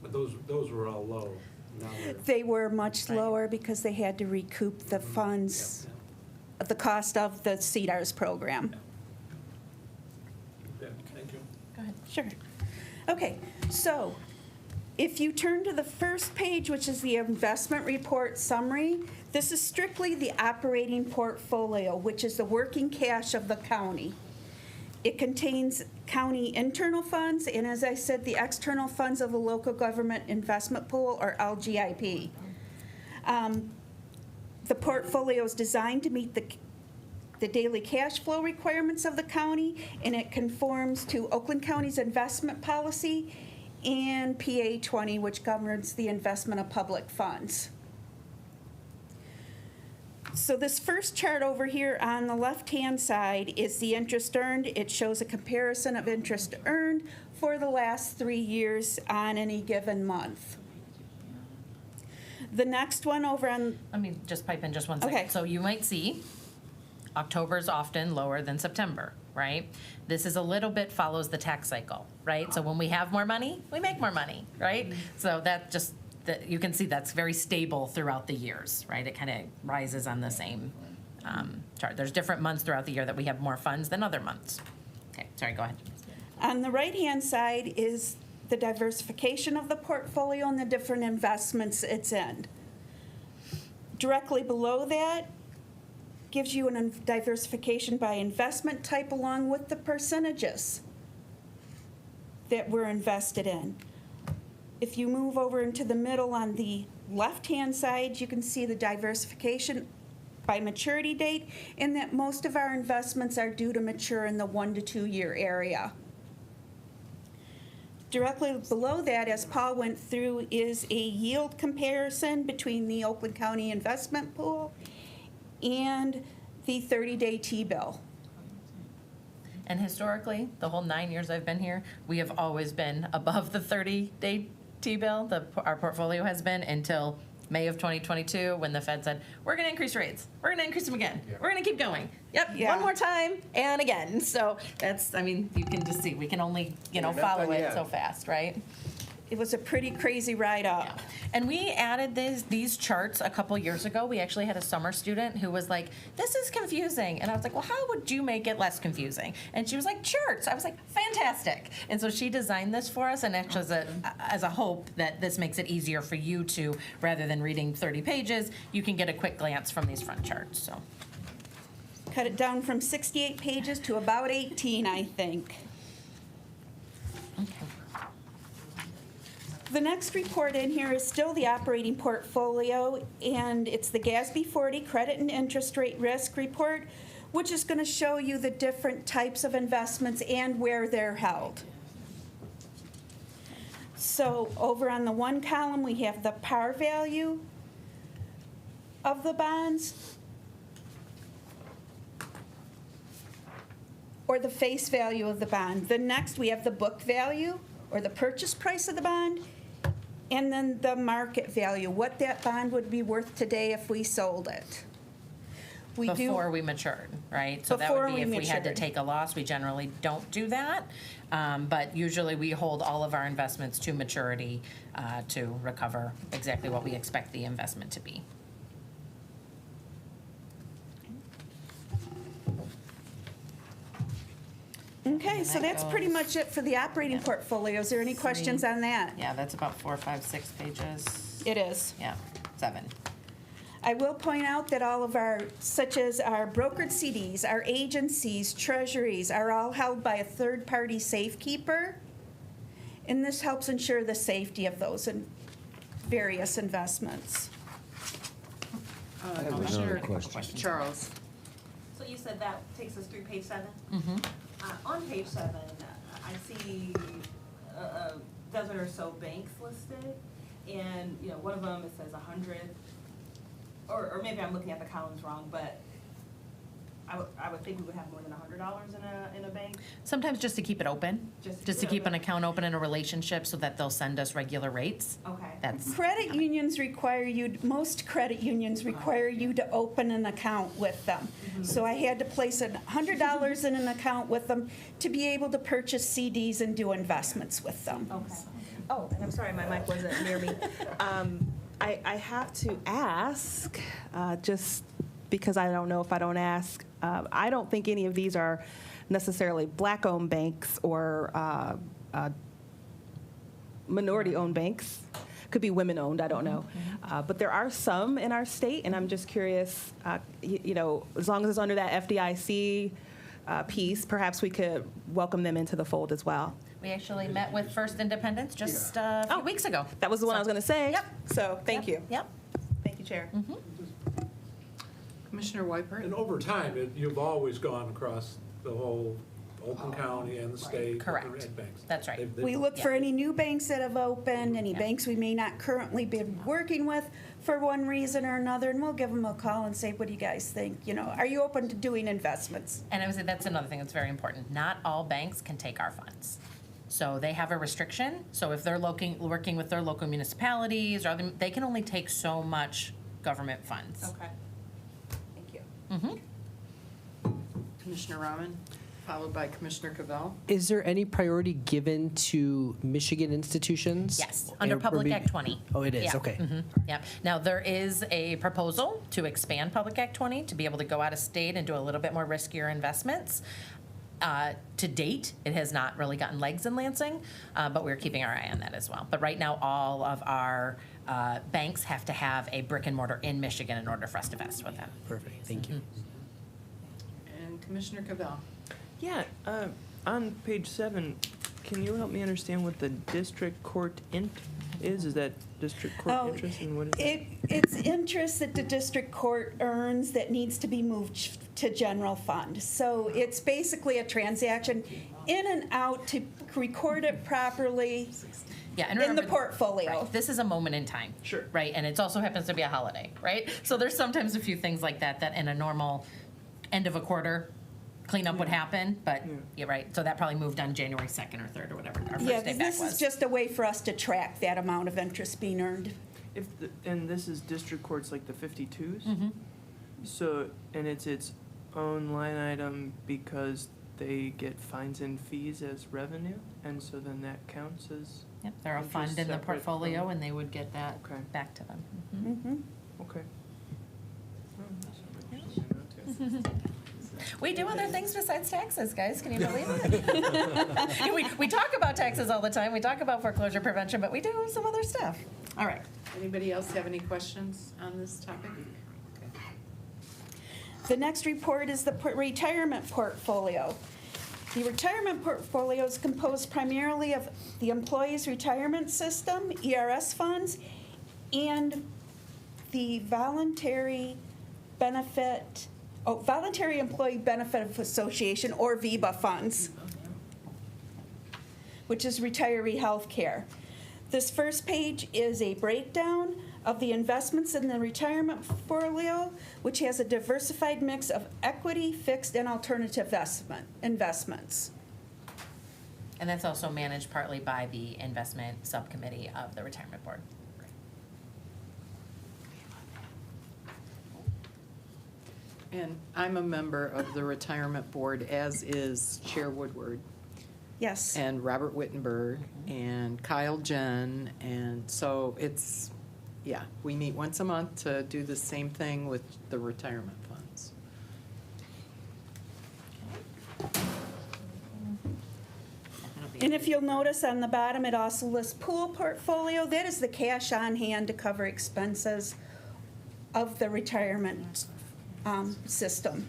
But those were all low. Now they're- They were much Right. lower because they had to recoup the funds, yeah, the cost of the CEDARS program. yeah. Thank you. Go ahead. Sure. Okay, so if you turn to the first page, which is the investment report summary, this is strictly the operating portfolio, which is the working cash of the county. It contains county internal funds, and as I said, the external funds of the local government investment pool, or LGIP. The portfolio is designed to meet the daily cash flow requirements of the county, and it conforms to Oakland County's investment policy and PA 20, which governs the investment of public funds. So this first chart over here on the left-hand side is the interest earned. It shows a comparison of interest earned for the last 3 years on any given month. The next one over on, Let me just pipe in just one second. Okay. So you might see October is often lower than September, right? This is a little bit follows the tax cycle, right? So when we have more money, we make more money, right? So that just, you can see that's very stable throughout the years, right? It kind of rises on the same chart. There's different months throughout the year that we have more funds than other months. Okay, sorry, go ahead. on the right-hand side is the diversification of the portfolio and the different investments it's in. Directly below that gives you a diversification by investment type along with the percentages that we're invested in. If you move over into the middle on the left-hand side, you can see the diversification by maturity date, and that most of our investments are due to mature in the 1 to 2 year area. Directly below that, as Paul went through, is a yield comparison between the Oakland County investment pool and the 30-day T-bill. And historically, the whole 9 years I've been here, we have always been above the 30-day T-bill. Our portfolio has been until May of 2022, when the Fed said, we're going to increase rates. We're going to increase them again. We're going to keep going. Yep, Yeah. one more time and again. So that's, I mean, you can just see, we can only, not follow done it yet. so fast, right? It was a pretty crazy ride Yeah. up. And we added these charts a couple years ago. We actually had a summer student who was like, this is confusing. And I was like, well, how would you make it less confusing? And she was like, charts. I was like, fantastic. And so she designed this for us, and actually as a hope that this makes it easier for you to, rather than reading 30 pages, you can get a quick glance from these front charts, so. Cut it down from 68 pages to about 18, I think. The next report in here is still the operating portfolio, and it's the GASB 40 Credit and Interest Rate Risk Report, which is going to show you the different types of investments and where they're held. So over on the one column, we have the par value of the bonds, or the face value of the bond. The next, we have the book value, or the purchase price of the bond, and then the market value, what that bond would be worth today if we sold it. We do. Before we matured, right? So that Before would be we if we had to matured. take a loss. We generally don't do that. But usually we hold all of our investments to maturity to recover exactly what we expect the investment to be. Okay, so that that's pretty goes- much it for the operating Yeah. portfolio. Is there any questions on that? Yeah, that's about 4, 5, 6 pages. It is. Yeah, 7. I will point out that all of our, such as our brokered CDs, our agencies, treasuries, are all held by a third-party safekeeper. And this helps ensure the safety of those various investments. I have Commissioner another question. Charles. So you said that takes us through page 7? Mm-hmm. On page 7, I see a dozen or so banks listed, and, you know, one of them, it says 100, or maybe I'm looking at the columns wrong, but I would think we would have more than $100 in a bank. Sometimes just to keep it open, just to keep an account open in a relationship so that they'll send us regular rates. Okay. That's, Credit unions require you, most credit unions require you to open an account with them. So I had to place $100 in an account with them to be able to purchase CDs and do investments with them. Okay. Oh, and I'm sorry, my mic wasn't near me. I have to ask, just because I don't know if I don't ask, I don't think any of these are necessarily black-owned banks or minority-owned banks. Could be women-owned, I don't know. But there are some in our state, and I'm just curious, you know, as long as it's under that FDIC piece, perhaps we could welcome them into the fold as well. we actually met with First Independence just a few weeks ago. That was the one I was going to say. Yep. So, thank you. Yep. Thank you, Chair. Commissioner Weipert? And over time, you've always gone across the whole Oakland County and the state. Correct. and banks. That's right. They've- We look for any new banks that have opened, any banks we may not currently be working with for one reason or another, and we'll give them a call and say, what do you guys think? You know, are you open to doing investments? And I would say that's another thing that's very important. Not all banks can take our funds. So they have a restriction. So if they're working with their local municipalities, or other, they can only take so much government funds. Okay. Thank you. Mm-hmm. Commissioner Rahman, followed by Commissioner Cavell. Is there any priority given to Michigan institutions? Yes, under Or Public maybe- Act 20. Oh, it is, Yeah. okay. Mhm. Yeah. Now, there is a proposal to expand Public Act 20 to be able to go out of state and do a little bit more riskier investments. To date, it has not really gotten legs in Lansing, but we're keeping our eye on that as well. But right now, all of our banks have to have a brick and mortar in Michigan in order for us to invest with them. Perfect, thank you. And Commissioner Cavell. Yeah, on page 7, can you help me understand what the district court int is? Is that district court Oh, interest, and what is that? It's interest that the district court earns that needs to be moved to general fund. So it's basically a transaction in and out to record it properly Yeah, and in the remember, portfolio. right, this is a moment in time. Sure. Right, and it also happens to be a holiday, right? So there's sometimes a few things like that in a normal end of a quarter cleanup would happen, but you're right. So that probably moved on January 2nd or 3rd or whatever our first Yeah, day back this was. is just a way for us to track that amount of interest being earned. And this is district courts like the 52s? Mm-hmm. So, and it's its own line item because they get fines and fees as revenue, and so then that counts as, Yep, they're a interest fund in the separate portfolio, from- and they would get that Okay. back to them. Mhm. okay. We do other things besides taxes, guys. Can you believe it? we talk about taxes all the time. We talk about foreclosure prevention, but we do some other stuff. All right. Anybody else have any questions on this topic? The next report is the retirement portfolio. The retirement portfolio is composed primarily of the employees' retirement system, ERS funds, and the voluntary Employee Benefit Association, or VEBA funds, which is retiree health care. This first page is a breakdown of the investments in the retirement portfolio, which has a diversified mix of equity, fixed, and alternative investments. And that's also managed partly by the investment subcommittee of the retirement board. And I'm a member of the retirement board, as is Chair Woodward, Yes. and Robert Wittenberg, and Kyle Jen, and so it's, yeah, we meet once a month to do the same thing with the retirement funds. And if you'll notice on the bottom, it also lists pool portfolio. That is the cash on hand to cover expenses of the retirement system.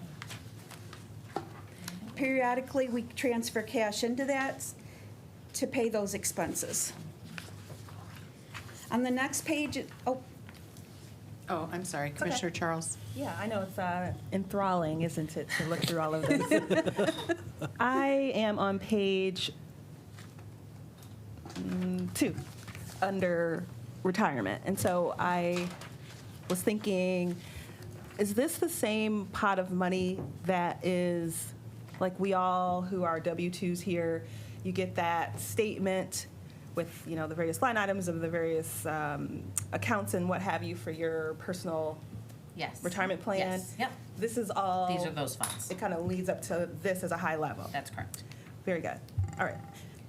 Periodically, we transfer cash into that to pay those expenses. On the next page, Oh, I'm sorry, okay. Commissioner Charles. Yeah, I know it's enthralling, isn't it, to look through all of this? I am on page 2, under retirement. And so I was thinking, is this the same pot of money that is, like we all who are W-2s here, you get that statement with, you know, the various line items of the various accounts and what have you for your personal Yes. retirement plan? Yes, yep. This is all. These are those funds. It kind of leads up to this as a high level. That's correct. Very good. All right.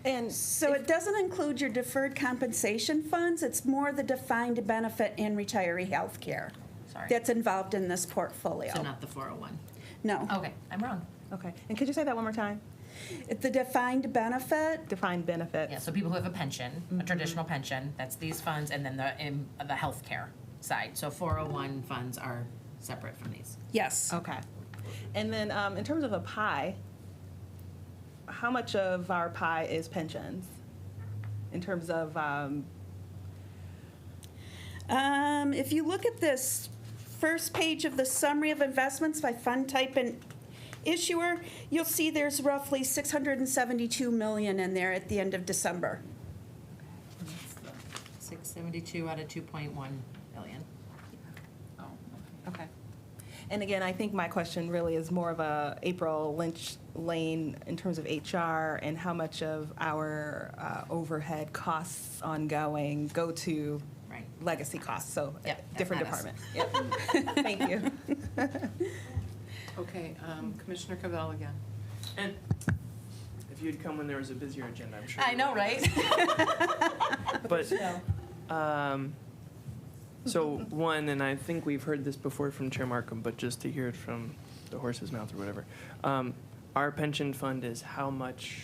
And so it doesn't include your deferred compensation funds, it's more the defined benefit and retiree health care Sorry. that's involved in this portfolio. So not the 401. No. Okay, I'm wrong. okay. And could you say that one more time? The defined benefit, Defined benefits. Yeah, so people who have a pension, a traditional pension, that's these funds, and then the healthcare side. So 401 funds are separate from these. yes. Okay. And then in terms of a pie, how much of our pie is pensions? In terms of, If you look at this first page of the summary of investments by fund type and issuer, you'll see there's roughly 672 million in there at the end of December. 672 out of 2.1 billion. Oh, okay. And again, I think my question really is more of a April Lynch Lane in terms of HR and how much of our overhead costs ongoing go to Right. legacy costs, so Yep, that's different not us. department. Yep. Thank you. Okay, Commissioner Cavell again. And if you'd come when there was a busier agenda, I'm sure. I you know, would. right? But, so one, and I think we've heard this before from Chair Markham, but just to hear it from the horse's mouth or whatever. Our pension fund is how much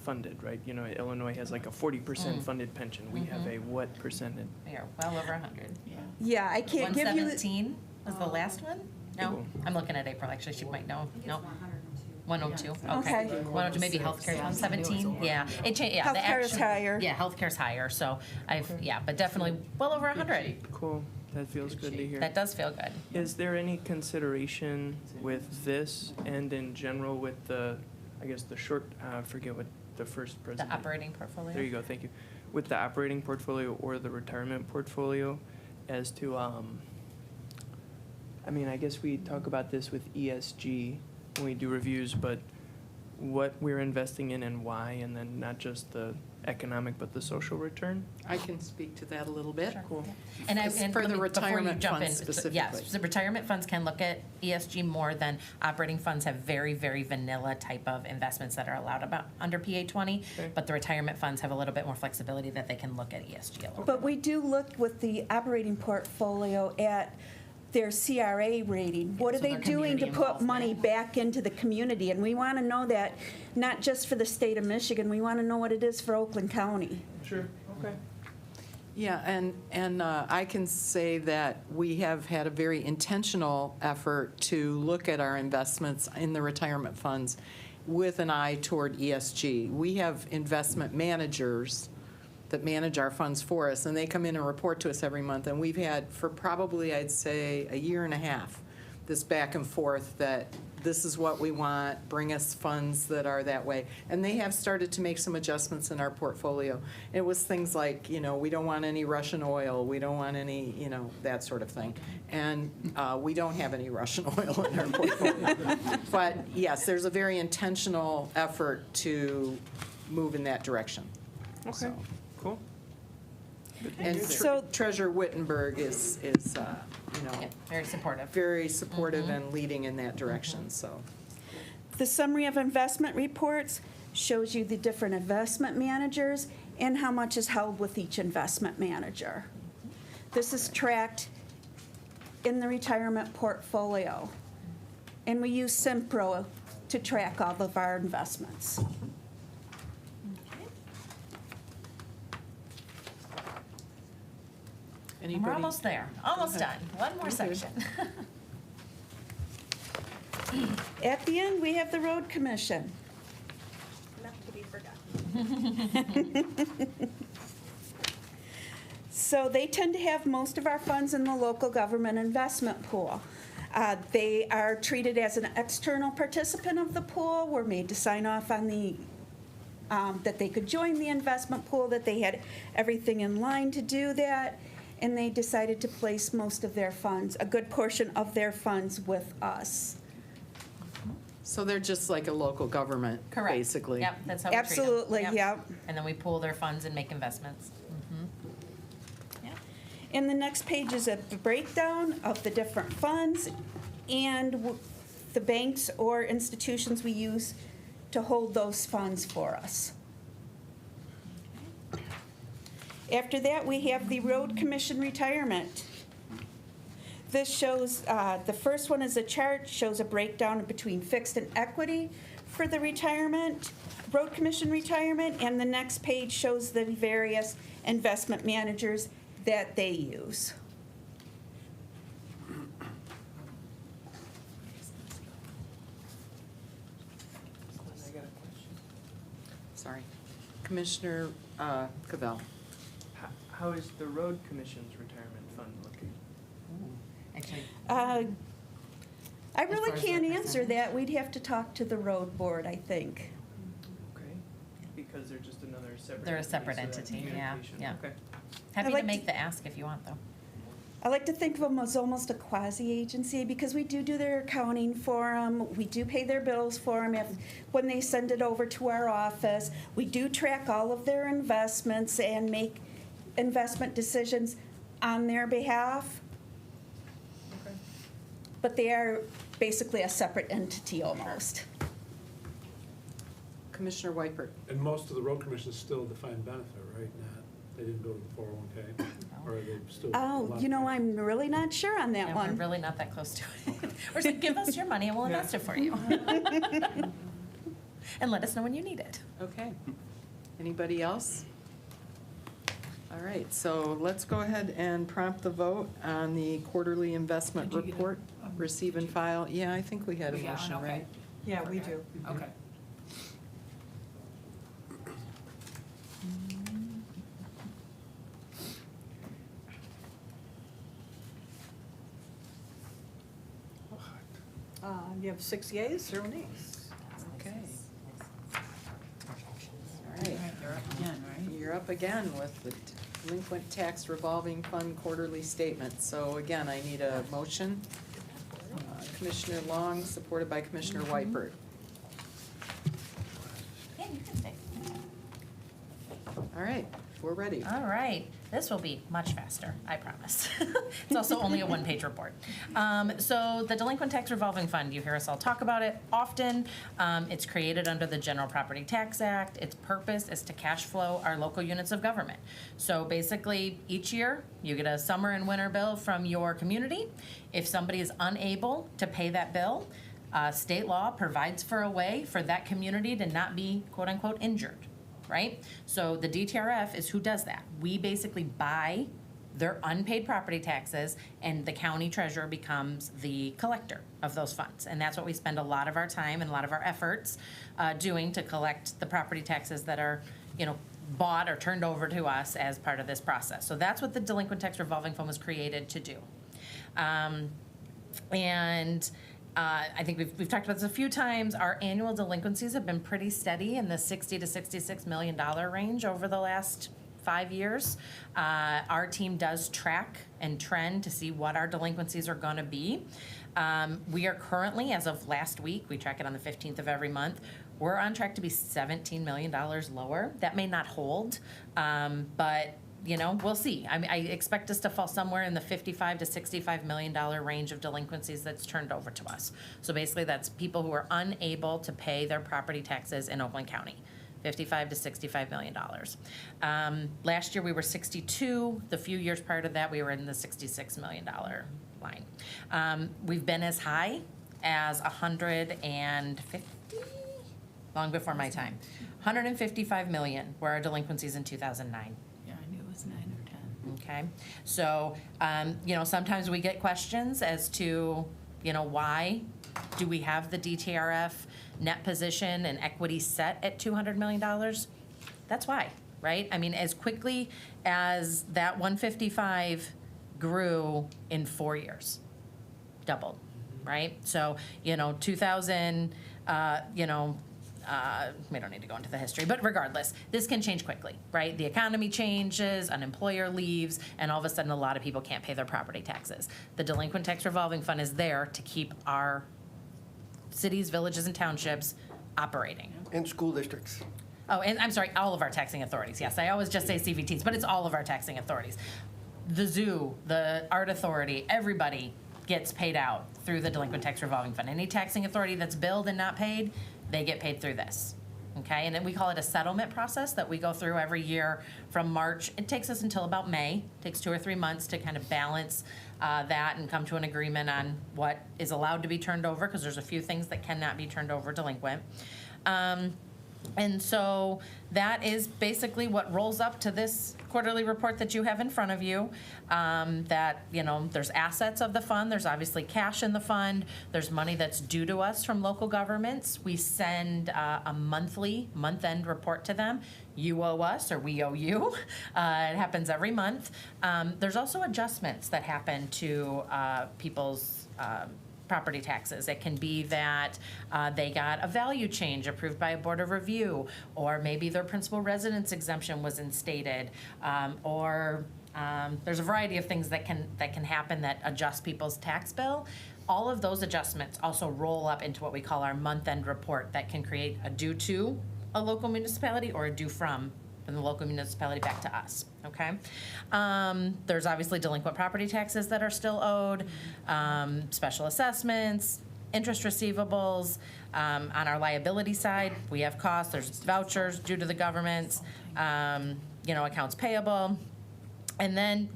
funded, right? You know, Illinois has like a 40% funded pension. We have a what percentage? We are well over 100. Yeah, I can't give you, 117 was the last one? No, I'm looking at April, actually, she might know. No. 102, okay. Okay. 102, maybe healthcare, 117, yeah. It changed, yeah. the Healthcare is actual- higher. Yeah, healthcare's higher, so yeah, but definitely well over 100. Cool, that feels good to hear. That does feel good. Is there any consideration with this and in general with the, I guess, the short, I forget what the first The president. operating portfolio? There you go, thank you. With the operating portfolio or the retirement portfolio as to, I mean, I guess we talk about this with ESG when we do reviews, but what we're investing in and why, and then not just the economic, but the social return? I can speak to that a little bit. Cool. And It's and for let the me- before you retirement jump funds in, specifically. Yes, the retirement funds can look at ESG more than operating funds have very, very vanilla type of investments that are allowed about under PA 20. Okay. But the retirement funds have a little bit more flexibility that they can look at ESG a little bit. but we do look with the operating portfolio at their CRA rating. What are So they their doing to community put money involvement. back into the community? And we want to know that, not just for the state of Michigan, we want to know what it is for Oakland County. Sure, okay. Yeah, and I can say that we have had a very intentional effort to look at our investments in the retirement funds with an eye toward ESG. We have investment managers that manage our funds for us, and they come in and report to us every month. And we've had, for probably, I'd say, a year and a half, this back and forth that this is what we want, bring us funds that are that way. And they have started to make some adjustments in our portfolio. It was things like, you know, we don't want any Russian oil, we don't want any, you know, that sort of thing. And we don't have any Russian oil in our portfolio. But yes, there's a very intentional effort to move in that direction. Okay, So. cool. And So- Treasurer Wittenberg is you know, Yeah, very supportive. very supportive and leading in that direction, so. The summary of investment reports shows you the different investment managers and how much is held with each investment manager. This is tracked in the retirement portfolio. And we use Simpro to track all of our investments. And we're Anybody? almost there, almost done. One more Okay. section. At the end, we have the road commission. Not to be forgotten. So they tend to have most of our funds in the local government investment pool. They are treated as an external participant of the pool. We're made to sign off on the, that they could join the investment pool, that they had everything in line to do that, and they decided to place most of their funds, a good portion of their funds with us. So they're just like a local government, Correct. basically. Yep, that's how we treat them. Absolutely, Yep. yep. And then we pool their funds and make investments. And the next page is a breakdown of the different funds and the banks or institutions we use to hold those funds for us. After that, we have the road commission retirement. This shows, the first one is a chart, shows a breakdown between fixed and equity for the retirement, road commission retirement, and the next page shows the various investment managers that they use. I got a question. Sorry. Commissioner Cavell. How is the road commission's retirement fund looking? Actually, I really far as can't their answer that. We'd have to talk to the road board, I think. Okay, because they're just another separate. They're a separate so that entity, yeah, communication- yeah. Okay. happy like to make to- the ask if you want, though. I like to think of them as almost a quasi-agency because we do their accounting for them. We do pay their bills for them when they send it over to our office. We do track all of their investments and make investment decisions on their behalf. Okay. But they are basically a separate entity almost. Commissioner Weipert. And most of the road commissions still defined benefit, right? They didn't go to the 401K, or are they still? Oh, you know, I'm really not sure on that Yeah, one. we're really not that close to it. We're saying, give us your money and we'll invest it for you. And let us know when you need it. Okay. Anybody else? All right, so let's go ahead and prompt the vote on the quarterly investment report. Receive and file. Yeah, I think we had a motion, right? Yeah, we do. Okay. You have 6 yeas, 0 nays. Okay. All right. You're up again, right? You're up again with the delinquent tax revolving fund quarterly statement. So again, I need a motion. Commissioner Long, supported by Commissioner Weipert. Yeah, you can stay. All right, we're ready. All right, this will be much faster, I promise. It's also only a one-page report. So the delinquent tax revolving fund, you hear us all talk about it often. It's created under the General Property Tax Act. Its purpose is to cash flow our local units of government. So basically, each year, you get a summer and winter bill from your community. If somebody is unable to pay that bill, state law provides for a way for that community to not be quote-unquote injured. Right? So the DTRF is who does that. We basically buy their unpaid property taxes, and the county treasurer becomes the collector of those funds. And that's what we spend a lot of our time and a lot of our efforts doing to collect the property taxes that are, bought or turned over to us as part of this process. So that's what the delinquent tax revolving fund was created to do. I think we've talked about this a few times. Our annual delinquencies have been pretty steady in the $60 to $66 million range over the last 5 years. Our team does track and trend to see what our delinquencies are going to be. We are currently, as of last week, we track it on the 15th of every month, we're on track to be $17 million lower. That may not hold, but we'll see. I mean, I expect us to fall somewhere in the $55 to $65 million range of delinquencies that's turned over to us. So basically, that's people who are unable to pay their property taxes in Oakland County. $55 to $65 million. Last year, we were 62. The few years prior to that, we were in the $66 million line. We've been as high as 150, long before my time. 155 million were our delinquencies in 2009. Yeah, I knew it was 9 or 10. Okay, so, sometimes we get questions as to, why do we have the DTRF net position and equity set at $200 million? That's why, right? I mean, as quickly as that 155 grew in 4 years, doubled, right? So, 2000, we don't need to go into the history, but regardless, this can change quickly, right? The economy changes, an employer leaves, and all of a sudden, a lot of people can't pay their property taxes. The delinquent tax revolving fund is there to keep our cities, villages, and townships operating. In school districts. Oh, and I'm sorry, all of our taxing authorities. Yes, I always just say CVTs, but it's all of our taxing authorities. The zoo, the art authority, everybody gets paid out through the delinquent tax revolving fund. Any taxing authority that's billed and not paid, they get paid through this. Okay, and then we call it a settlement process that we go through every year from March. It takes us until about May. It takes 2 or 3 months to kind of balance that and come to an agreement on what is allowed to be turned over, because there's a few things that cannot be turned over delinquent. And so that is basically what rolls up to this quarterly report that you have in front of you. That, there's assets of the fund, there's obviously cash in the fund, there's money that's due to us from local governments. We send a monthly, month-end report to them. You owe us, or we owe you. It happens every month. There's also adjustments that happen to people's property taxes. It can be that they got a value change approved by a board of review, or maybe their principal residence exemption was instated, or there's a variety of things that can happen that adjust people's tax bill. All of those adjustments also roll up into what we call our month-end report that can create a due to a local municipality or a due from the local municipality back to us, okay? There's obviously delinquent property taxes that are still owed, special assessments, interest receivables. On our liability side, we have costs, there's vouchers due to the governments, accounts payable. And then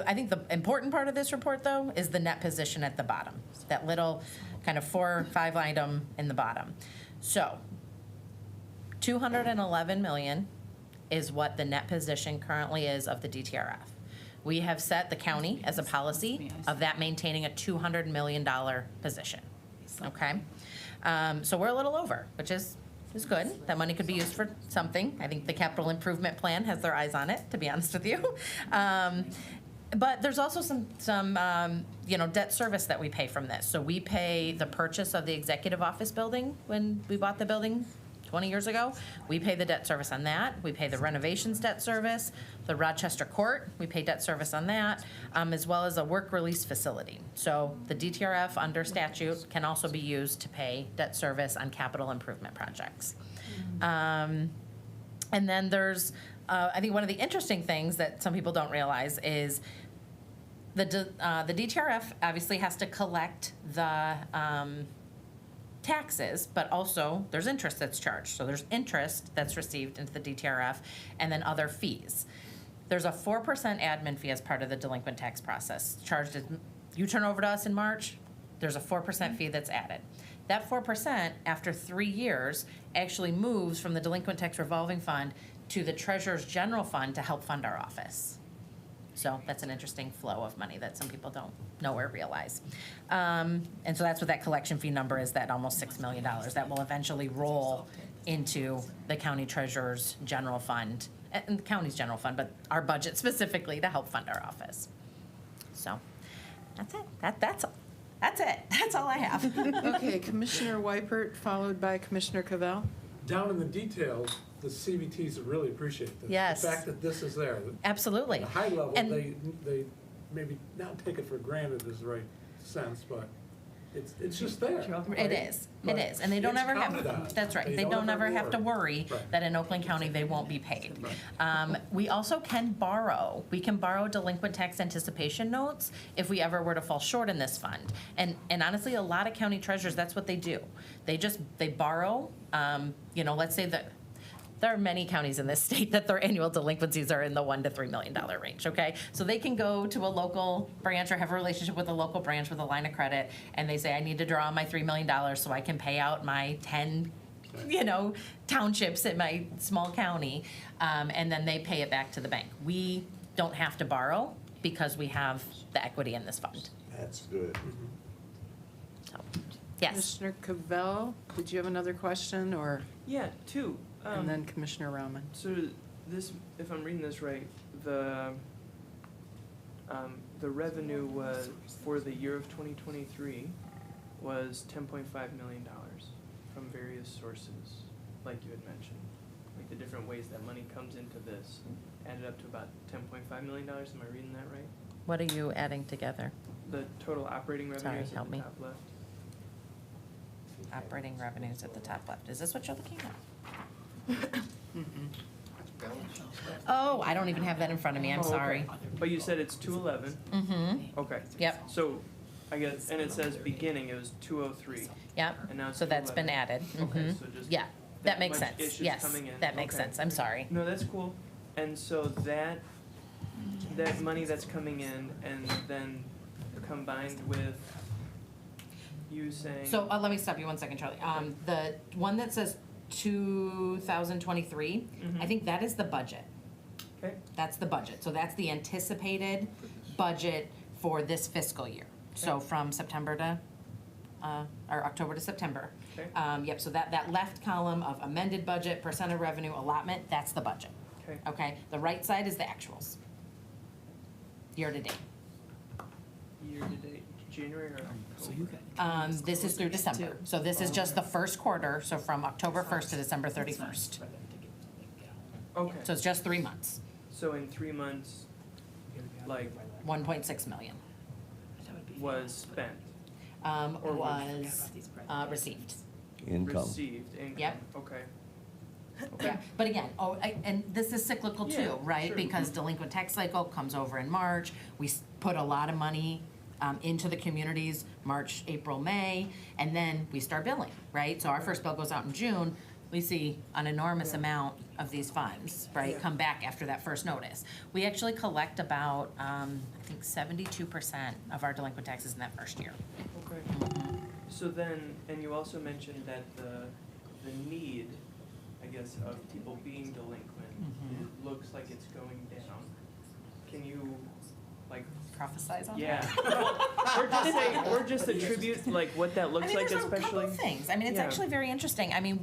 I think the important part of this report, though, is the net position at the bottom, that little kind of 4 or 5 item in the bottom. So, 211 million is what the net position currently is of the DTRF. We have set the county as a policy of that maintaining a $200 million position, okay? So we're a little over, which is good. That money could be used for something. I think the capital improvement plan has their eyes on it, to be honest with you. But there's also some debt service that we pay from this. So we pay the purchase of the executive office building when we bought the building 20 years ago. We pay the debt service on that. We pay the renovations debt service. The Rochester Court, we pay debt service on that, as well as a work release facility. So the DTRF under statute can also be used to pay debt service on capital improvement projects. And then there's, I think one of the interesting things that some people don't realize is the DTRF obviously has to collect the taxes, but also there's interest that's charged. So there's interest that's received into the DTRF, and then other fees. There's a 4% admin fee as part of the delinquent tax process. Charged as you turn over to us in March, there's a 4% fee that's added. That 4%, after 3 years, actually moves from the delinquent tax revolving fund to the treasurer's general fund to help fund our office. So that's an interesting flow of money that some people don't know or realize. And so that's what that collection fee number is, that almost $6 million. That will eventually roll into the county treasurer's general fund, and the county's general fund, but our budget specifically to help fund our office. So that's it. That's it. That's all I have. Okay, Commissioner Weipert, followed by Commissioner Cavell. Down in the details, the CVTs really appreciate this. Yes. The fact that this is there. Absolutely. At a high level, And- they maybe not take it for granted is the right sense, but it's just there. It is, But and they don't it's ever counted on. have, that's right, They they don't don't ever ever have to worry. worry Right. that in Oakland County, they won't be paid. Right. We also can borrow, delinquent tax anticipation notes if we ever were to fall short in this fund. And honestly, a lot of county treasurers, that's what they do. They borrow, let's say that, there are many counties in this state that their annual delinquencies are in the $1 to $3 million range, okay? So they can go to a local branch or have a relationship with a local branch with a line of credit, and they say, I need to draw my $3 million so I can pay out my 10, townships in my small county, and then they pay it back to the bank. We don't have to borrow because we have the equity in this fund. That's good. So, yes. Commissioner Cavell, did you have another question, or? Yeah, 2. And then Commissioner Rauman. So this, if I'm reading this right, the revenue was, for the year of 2023, was $10.5 million from various sources, like you had mentioned. Like the different ways that money comes into this added up to about $10.5 million. Am I reading that right? What are you adding together? The total operating Sorry, revenues help at the me. top left. Operating revenues at the top left. Is this what you're looking at? Oh, I don't even have that in front of me. I'm Oh, okay. sorry. But you said it's 211. Mm-hmm. Okay. Yep, So I guess, and it says beginning, it was 203. yep. And now it's So that's been 211. added. Okay, Mhm. so just Yeah, that makes much sense. issues Yes, coming in. that makes Okay. sense. I'm sorry. No, that's cool. And so that money that's coming in and then combined with you saying. So let me stop you 1 second, Charlie. The one that says 2023, I think that is the budget. Okay, That's the budget. So that's the anticipated budget for this fiscal year. So Okay. from September to, or October to September. okay, Yep, so that left column of amended budget, percent of revenue, allotment, that's the budget. okay. Okay? The right side is the actuals. Year to date. Year to date, January or October? This is through December. So this is just the first quarter, so from October 1st to December 31st. Okay, So it's just 3 months, so in 3 months, like, 1.6 million was spent, Or was received. Income. received, income? Yep. Okay, Yeah, but again, and this is cyclical Yeah, too, right? sure. Because delinquent tax cycle comes over in March. We put a lot of money into the communities, March, April, May, and then we start billing, right? So our first bill goes out in June. We see an enormous amount of these funds, right, Yeah. come back after that first notice. We actually collect about, I think 72% of our delinquent taxes in that first year. okay. So then, and you also mentioned that the need, I guess, of people being delinquent, Mhm. it looks like it's going down. Can you, like, Prophesize on that? yeah. Or just say, or just attribute, like, what that looks like, there's a couple especially. of things. I mean, it's Yeah. actually very interesting. I mean,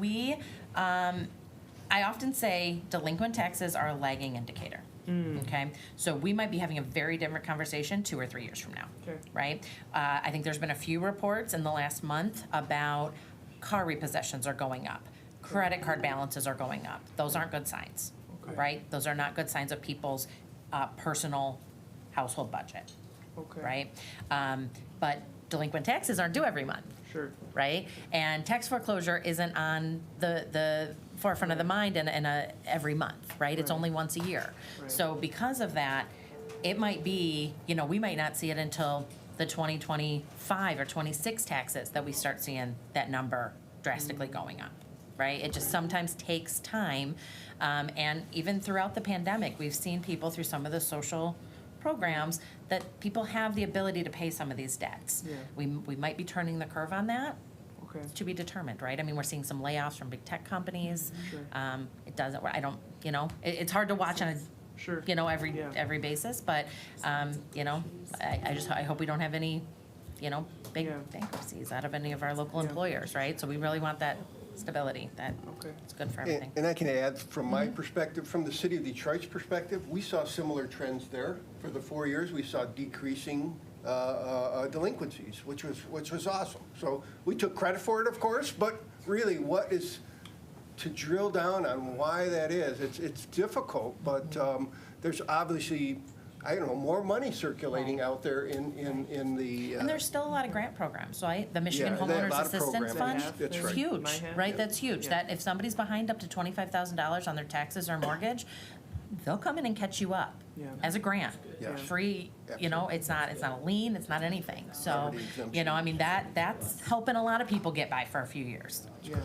I often say delinquent taxes are a lagging indicator. Okay, so we might be having a very different conversation 2 or 3 years from now, Okay. right? I think there's been a few reports in the last month about car repossessions are going up, credit card balances are going up. Those aren't good signs, Okay. right? Those are not good signs of people's personal household budget, Okay. right? But delinquent taxes aren't due every month, Sure. right? And tax foreclosure isn't on the forefront of the mind in every month, right? It's Right. only once a year. Right. So because of that, it might be, we might not see it until the 2025 or 26 taxes that we start seeing that number drastically going up, right? It just sometimes takes time. And even throughout the pandemic, we've seen people through some of the social programs that people have the ability to pay some of these debts. Yeah. We might be turning the curve on that, Okay. to be determined, right? I mean, we're seeing some layoffs from big tech companies. Sure. It doesn't, I don't, it's hard to watch on Sure. a, Yeah. every basis, but, I hope we don't have any, big Yeah. bankruptcies out of any of our local Yeah. employers, right? So we really want that stability, that Okay. it's good for everything. And I can add, from my perspective, from the city of Detroit's perspective, we saw similar trends there. For the 4 years, we saw decreasing delinquencies, which was awesome. So we took credit for it, of course, but really, what is, to drill down on why that is, it's difficult, but there's obviously, I don't know, more money circulating out there in the. And there's still a lot of grant programs, right? The Michigan Yeah, they have a Homeowners lot of Assistance programs. Fund, That's it's right. huge, Might have, right? yeah. That's huge. Yeah. That if somebody's behind up to $25,000 on their taxes or mortgage, they'll come in and catch you up Yeah. as a grant. Yes. Free, it's not a lien, it's not anything. So, Poverty exemption. I mean, that's helping a lot of people get by for a few years. Yeah.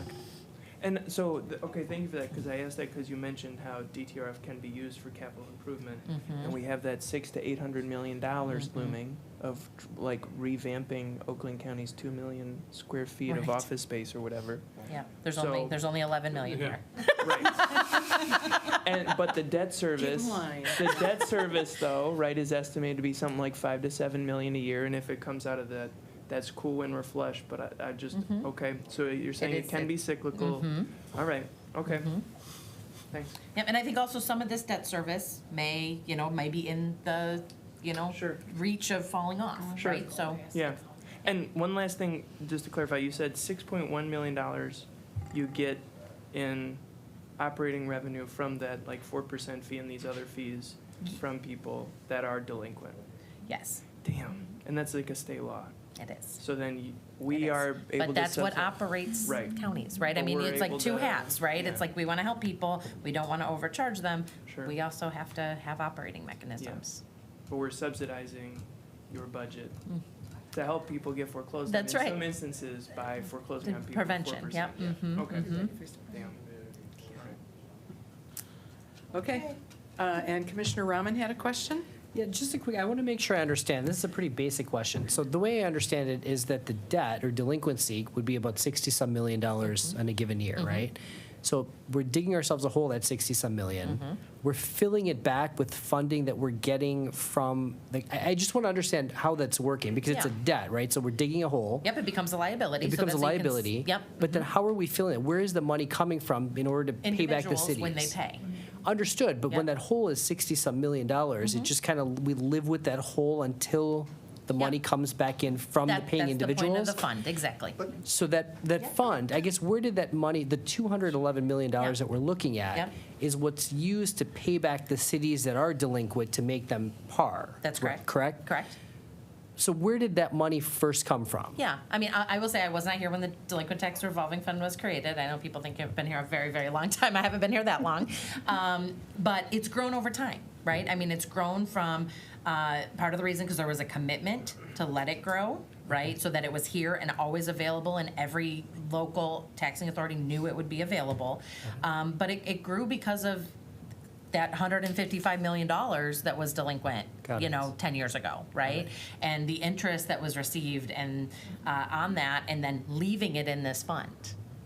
And so, okay, thank you for that, because I asked that because you mentioned how DTRF can be used for capital improvement. And we have that $600 to $800 million looming of like revamping Oakland County's 2 million square feet of Right. office space or whatever. Yeah, there's So- only 11 million Yeah. here. Right. But the debt service, Get in line. the debt service though, right, is estimated to be something like 5 to 7 million a year. And if it comes out of that, that's cool when we're flush, but I just, okay, so you're saying it is can be cyclical. Mhm. All right, Okay. Thanks. Yep, and I think also some of this debt service may, may be in the, Sure. reach of falling off, Sure. right? So, Yeah. And one last thing, just to clarify, you said $6.1 million you get in operating revenue from that, like 4% fee and these other fees from people that are delinquent. yes, Damn. And that's like a state law. it is. So then It we is. are able to. But that's what subsidize- operates Right. counties, right? I But mean, we're it's like able two to- hats, right? It's yeah. like we want to help people, we don't want to overcharge them. Sure. We also have to have operating mechanisms. But we're subsidizing your budget to help people get foreclosed on. That's right. In some instances, by foreclosing on people. Prevention, 4%. yep, Yeah. mhm, Okay. mhm. Damn. All right. Okay. And Commissioner Rahman had a question? Yeah, just a quick, I want to make sure I understand. This is a pretty basic question. So the way I understand it is that the debt or delinquency would be about 60-some million dollars in a given year, right? So we're digging ourselves a hole at 60-some million. We're filling it back with funding that we're getting from, I just want to understand how that's working because it's a Yeah. debt, right? So we're digging a hole. Yep, it becomes a liability. It so becomes a that they can liability. Yep. But then how are we filling it? Where is the money coming from in order to pay back the Individuals cities? when they pay. Understood, but when Yep. that hole is 60-some million dollars, it just kind of, we live with that hole until the money comes back in from the paying That's the point of individuals? the fund, exactly. So that fund, I guess, where did that money, the $211 million Yep. that we're looking at, Yep. is what's used to pay back the cities that are delinquent to make them par? That's correct. Correct? Correct. So where did that money first come from? Yeah, I mean, I will say I was not here when the delinquent tax revolving fund was created. I know people think I've been here a very, very long time. I haven't been here that long. But it's grown over time, right? I mean, it's grown from, part of the reason, because there was a commitment to let it grow, right? So that it was here and always available, and every local taxing authority knew it would be available. But it grew because of that $155 million that was delinquent, Got it. 10 years ago, right? And the interest that was received and on that, and then leaving it in this fund,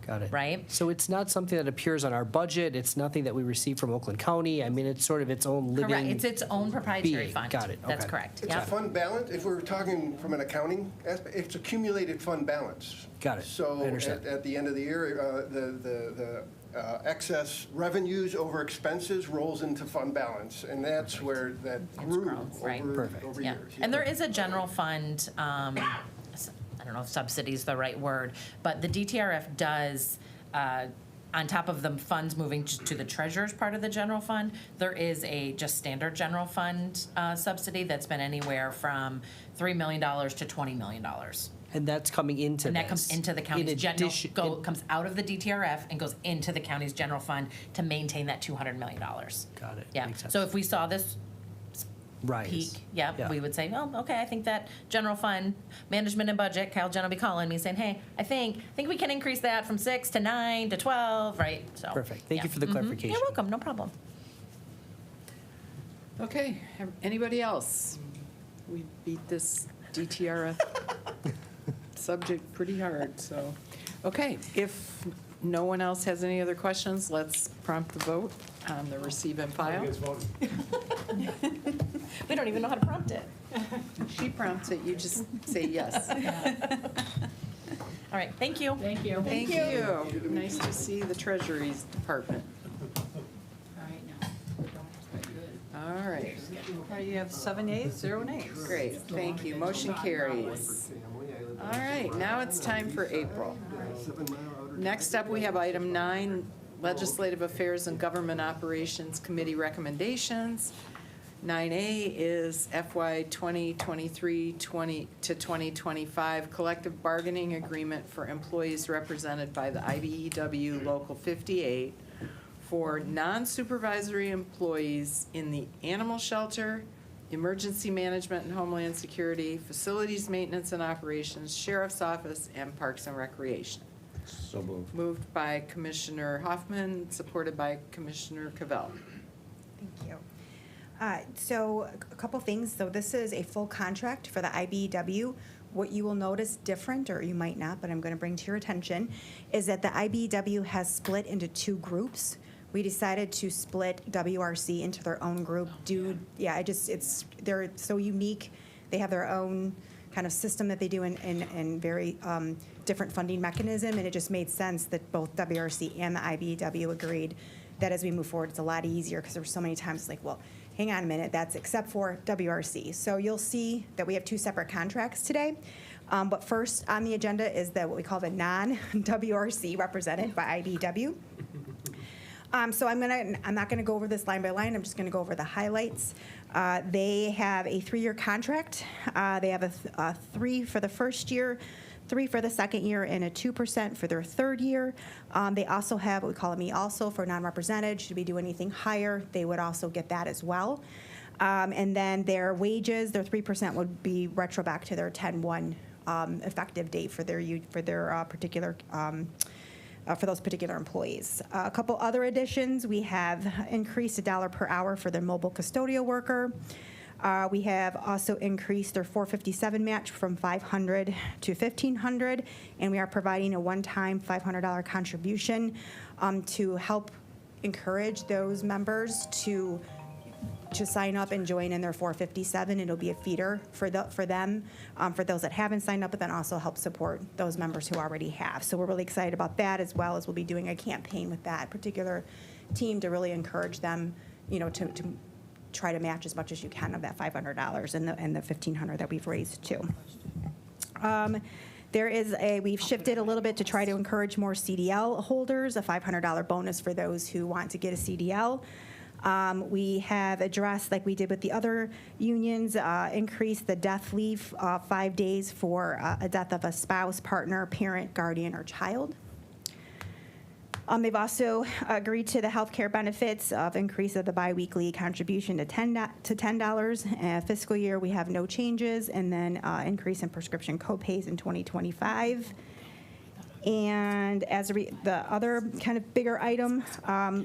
Got it. right? So it's not something that appears on our budget, it's nothing that we receive from Oakland County, I mean, it's sort of its own living. Correct. It's its own proprietary being. fund. Got it. That's Okay. correct. It's a Yep. fund balance, if we're talking from an accounting aspect, it's accumulated fund balance. Got it. So I understand. at the end of the year, the excess revenues over expenses rolls into fund balance, and that's where that grew grown, right. Perfect. over Yeah. years. And there is a general fund, I don't know if subsidy is the right word, but the DTRF does, on top of the funds moving to the treasurer's part of the general fund, there is a just standard general fund subsidy that's been anywhere from $3 million to $20 million. And that's coming into And that this. comes into the In county's general, addition- comes out of the DTRF and goes into the county's general fund to maintain that $200 million. Got it. Yeah, Makes sense. so if we saw this Rise. peak, Yeah. we would say, oh, okay, I think that general fund, management and budget, Kyle Jen will be calling me saying, hey, I think we can increase that from 6 to 9 to 12, right? So. Perfect. Thank you yeah. for the Mhm. clarification. You're welcome, no problem. Okay, anybody else? We beat this DTRF subject pretty hard, so. Okay, if no one else has any other questions, let's prompt the vote on the receive and file. Against voting. We don't even know how to prompt it. She prompts it, you just say yes. All right, thank you. Thank you. Thank you. Nice to see the Treasury's Department. All right, You have 7 yeas, 0 nays. great, thank you. Motion carries. All right, now it's time for April. Next up, we have item 9, Legislative Affairs and Government Operations Committee recommendations. 9A is FY 2023 to 2025 collective bargaining agreement for employees represented by the IBEW Local 58 for non-supervisory employees in the animal shelter, emergency management and homeland security, facilities maintenance and operations, sheriff's office, and parks and recreation. So moved. Moved by Commissioner Hoffman, supported by Commissioner Cavell. Thank you. So a couple things. So this is a full contract for the IBEW. What you will notice different, or you might not, but I'm going to bring to your attention, is that the IBEW has split into 2 groups. We decided to split WRC into their own group. They're so unique. They have their own kind of system that they do in very different funding mechanism, and it just made sense that both WRC and the IBEW agreed that as we move forward, it's a lot easier, because there were so many times like, well, hang on a minute, that's except for WRC. So you'll see that we have two separate contracts today. But first on the agenda is what we call the non-WRC, represented by IBEW. So I'm not gonna go over this line by line, I'm just gonna go over the highlights. They have a 3-year contract. They have a 3 for the first year, 3 for the second year, and a 2% for their third year. They also have what we call a me also for non-represented. Should we do anything higher, they would also get that as well. And then their wages, their 3% would be retro back to their 10/1 effective date for their particular for those particular employees. A couple other additions, we have increased $1 per hour for their mobile custodial worker. We have also increased their 457 match from $500 to $1,500, and we are providing a one-time $500 contribution to help encourage those members to sign up and join in their 457. It'll be a feeder for them, for those that haven't signed up, but then also help support those members who already have. So we're really excited about that, as well as we'll be doing a campaign with that particular team to really encourage them, to try to match as much as you can of that $500 and the $1,500 that we've raised too. We've shifted a little bit to try to encourage more CDL holders, a $500 bonus for those who want to get a CDL. We have addressed, like we did with the other unions, increased the death leave 5 days for a death of a spouse, partner, parent, guardian, or child. They've also agreed to the health care benefits of increase of the biweekly contribution to $10. Fiscal year, we have no changes, and then increase in prescription copays in 2025. And as the other kind of bigger item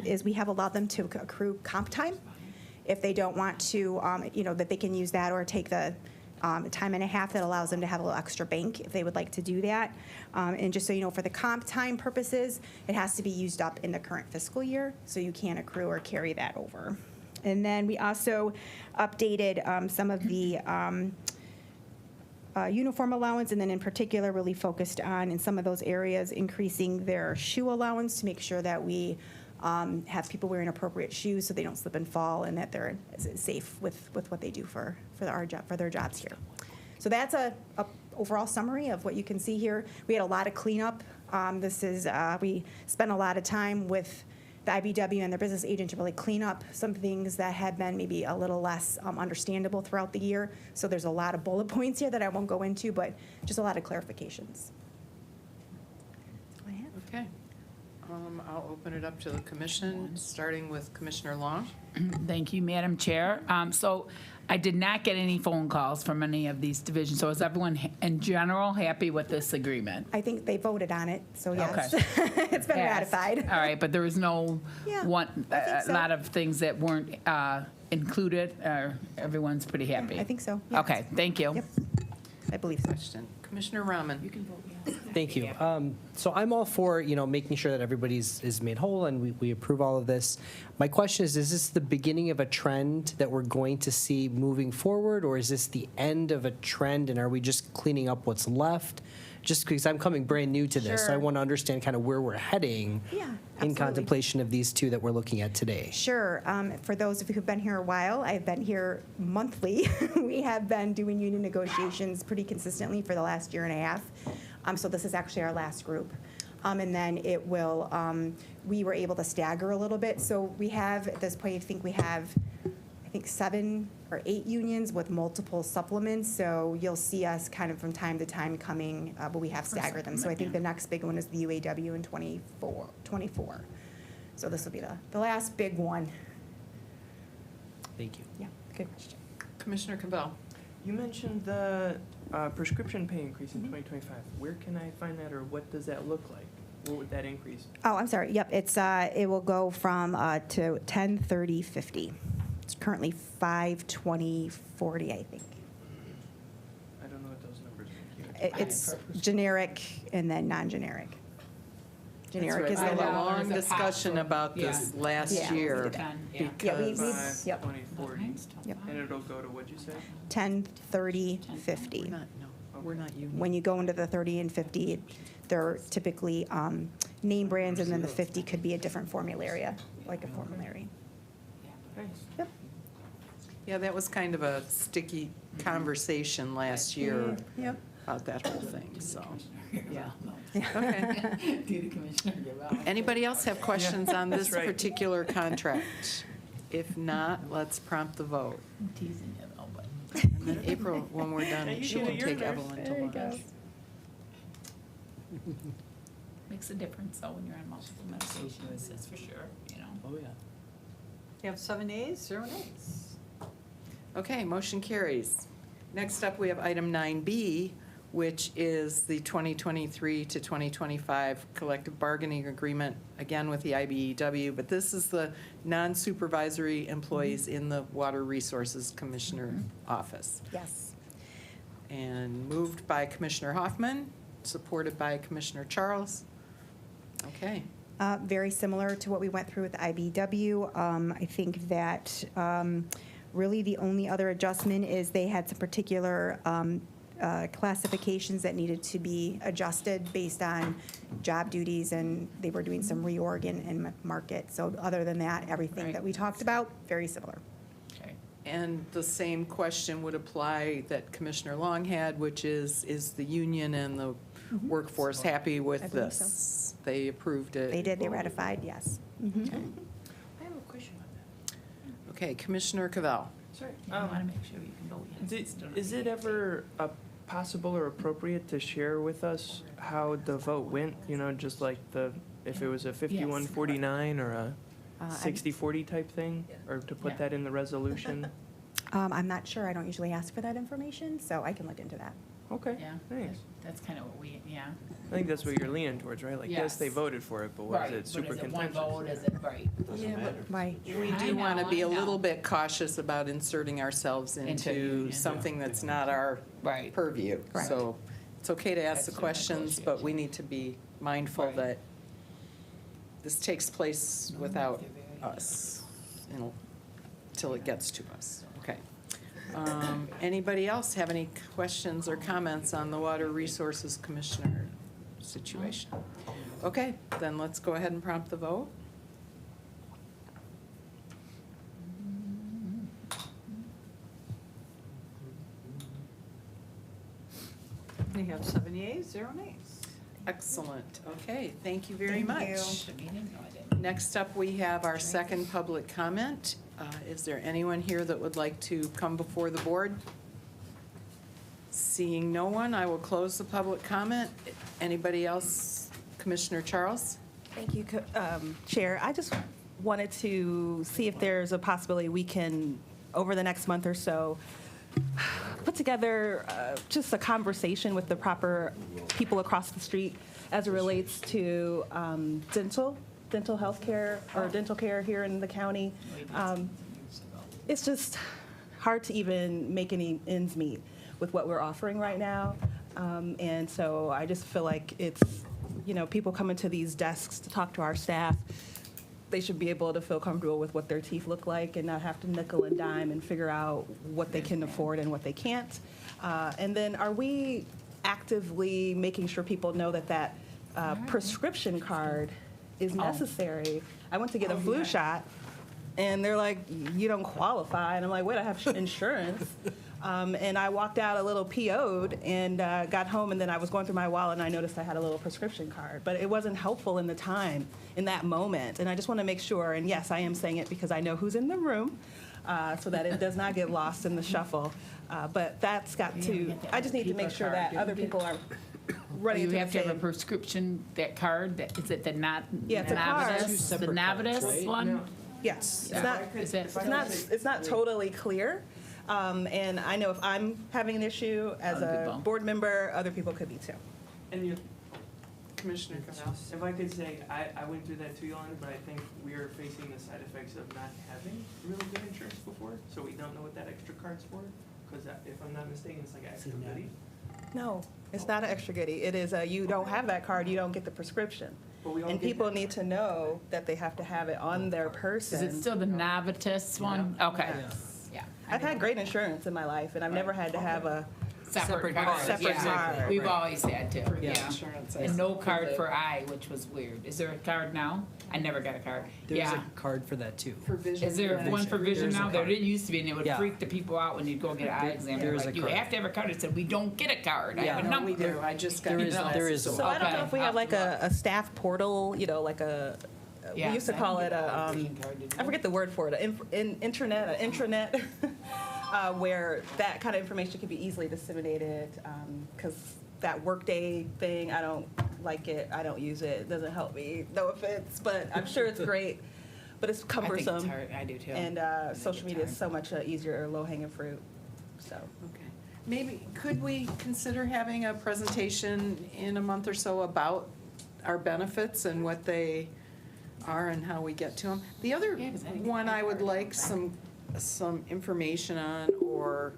is we have allowed them to accrue comp time. If they don't want to, that they can use that or take the time and a half that allows them to have a little extra bank if they would like to do that. And just so you know, for the comp time purposes, it has to be used up in the current fiscal year, so you can't accrue or carry that over. And then we also updated some of the uniform allowance, and then in particular really focused on, in some of those areas, increasing their shoe allowance to make sure that we have people wearing appropriate shoes so they don't slip and fall, and that they're safe with what they do for their jobs here. So that's a overall summary of what you can see here. We had a lot of cleanup. We spent a lot of time with the IBEW and their business agent to really clean up some things that had been maybe a little less understandable throughout the year. So there's a lot of bullet points here that I won't go into, but just a lot of clarifications. Okay. I'll open it up to the commission, starting with Commissioner Long. Thank you, Madam Chair. So I did not get any phone calls from any of these divisions. So is everyone in general happy with this agreement? I think they voted on it, so yes. Okay. It's been Passed. ratified. All right, but there was no Yeah, a I think so. lot of things that weren't included. Everyone's pretty happy. I think so, yes. Okay, thank you. Yep. I believe so. Question. Commissioner Rahman. Thank you. So I'm all for, making sure that everybody's is made whole and we approve all of this. My question is this the beginning of a trend that we're going to see moving forward, or is this the end of a trend, and are we just cleaning up what's left? Just because I'm coming brand new to this, so I Sure. want to understand kind of where we're heading Yeah, in absolutely. contemplation of these two that we're looking at today. Sure. For those of you who've been here a while, I've been here monthly. We have been doing union negotiations pretty consistently for the last year and a half. So this is actually our last group. And then it will, we were able to stagger a little bit. So we have, at this point, we have 7 or 8 unions with multiple supplements. So you'll see us kind of from time to time coming, but we have staggered them. So I think the next big one is the UAW in 24. So this will be the last big one. Thank you. Yeah, good question. Commissioner Campbell. You mentioned the prescription pay increase in 2025. Where can I find that, or what does that look like? What would that increase? Oh, I'm sorry. Yep, it will go from to 10/30/50. It's currently 5/20/40, I think. I don't know what those numbers are. It's generic and then non-generic. Generic is We the had a low. long discussion about this last Yeah. year. Yeah, because- yep. 2040. Yep. And it'll go to, what'd you say? 10/30/50. We're not union. When you go into the 30 and 50, they're typically name brands, and then the 50 could be a different formulary, like a formulary. Yep. Yeah, that was kind of a sticky conversation last year Yep. about that whole thing, so, yeah. Do Okay. the commissioner give out? Anybody else have questions on this That's right. particular contract? If not, let's prompt the vote. I'm teasing you though, but. And then April, when we're done, you she get a can take urinary. Evelyn to lunch. Makes a difference though when you're on multiple medications, that's for sure, you know. Oh, yeah. You have 7 ayes, 0 nays. Okay, motion carries. Next up, we have item 9B, which is the 2023 to 2025 collective bargaining agreement, again with the IBEW, but this is the non-supervisory employees in the Water Resources Commissioner office. Yes. And moved by Commissioner Hoffman, supported by Commissioner Charles. Okay. Very similar to what we went through with IBW. I think that really the only other adjustment is they had some particular classifications that needed to be adjusted based on job duties, and they were doing some reorg in market. So other than that, everything that we talked about, very similar. Okay. And the same question would apply that Commissioner Long had, which is the union and the workforce happy I with believe this? They approved it? They did, they ratified, yes. Mhm. Okay. I have a question on that. Okay, Commissioner Cavell. Sorry. You want to make sure you can vote yes. Did- instead of Is it nay. ever possible or appropriate to share with us how the vote went? You know, just like if it was a 51-49 or a I'm- 60-40 type thing? Or to put Yeah. that in the resolution? I'm not sure, I don't usually ask for that information, so I can look into that. Okay, Yeah, thanks. that's kind of what we, yeah. I think that's what you're leaning towards, right? Like, yes, they Yes. voted for it, but was Right, it super But is it one contentious? vote, is it, right? Right. We I do want to know, be I a little know. bit cautious about inserting ourselves Into into union. something that's not our Right. purview. Right. So it's okay to ask the That's a questions, but we negotiation. need to be mindful Right. that this takes place without us, till it gets to us. Okay. Anybody else have any questions or comments on the Water Resources Commissioner situation? Okay, then let's go ahead and prompt the vote. You have 7 yeas, 0 nays. Excellent. Okay, thank you very Thank much. you. The meeting? No, I didn't. Next up, we have our second public comment. Is there anyone here that would like to come before the board? Seeing no one, I will close the public comment. Anybody else? Commissioner Charles? Thank you, Chair. I just wanted to see if there's a possibility we can, over the next month or so, put together just a conversation with the proper people across the street as it relates to dental health care or dental care here in the county. It's just hard to even make any ends meet with what we're offering right now. And so I just feel like it's, people come into these desks to talk to our staff. They should be able to feel comfortable with what their teeth look like and not have to nickel and dime and figure out what they can afford and what they can't. And then are we actively making sure people know that prescription card is necessary? I went to get a flu shot, and they're like, you don't qualify. And I'm like, wait, I have insurance. And I walked out a little PO'd and got home, and then I was going through my wallet, and I noticed I had a little prescription card. But it wasn't helpful in the time, in that moment. And I just want to make sure, and yes, I am saying it because I know who's in the room, so that it does not get lost in the shuffle. But that's got to, I just need to make sure that other people are running You into have the to have a same. prescription, that card, is it the Yeah, it's a card. Two Navitus? The separate cards, Navitus right? one? Yes, it's Yeah. not, Is it- it's not totally clear. And I know if I'm having an issue as Other a people. board member, other people could be too. And you, Commissioner Cavell? if I could say, I went through that too, Yolanda, but I think we are facing the side effects of not having really good insurance before, so we don't know what that extra card's for. Because if I'm not mistaken, it's like extra goodie. No, it's not an extra goodie. It is you don't have that card, you don't get the prescription. But we all And get people that. need to know that they have to have it on their Is person. it still the Navitus one? Okay, yeah. I've had great insurance in my life, and I've never had to have a separate card. cards. Separate Yeah. card. We've always had to, yeah. Insurance. And no card for I, which was weird. Is there a card now? I never got a card. There's Yeah. a card for that too. For vision. Is there one for vision There's a now? There card. didn't used to be, and it would Yeah. freak the people out when you'd go get an eye exam. There They're is a like, you card. have to have a card. It said, we don't get a card. I Yeah. have a No, number. we do. I just got. There is- glasses, there is so- So I don't know Okay. if we have like a staff portal, you know, like we Yeah, used to I call can it get a, vision card, didn't I you? forget the word for it, an intranet, where that kind of information can be easily disseminated, because that workday thing, I don't like it, I don't use it, it doesn't help me, no offense, but I'm sure it's great, but it's I think it's cumbersome. hard. I do too. And I think social it's media is hard. so much easier, low-hanging fruit, so. Okay. Maybe, could we consider having a presentation in a month or so about our benefits and what they are and how we get to them? The other Yeah, 'cause I think one it's I would hard. like some information on, or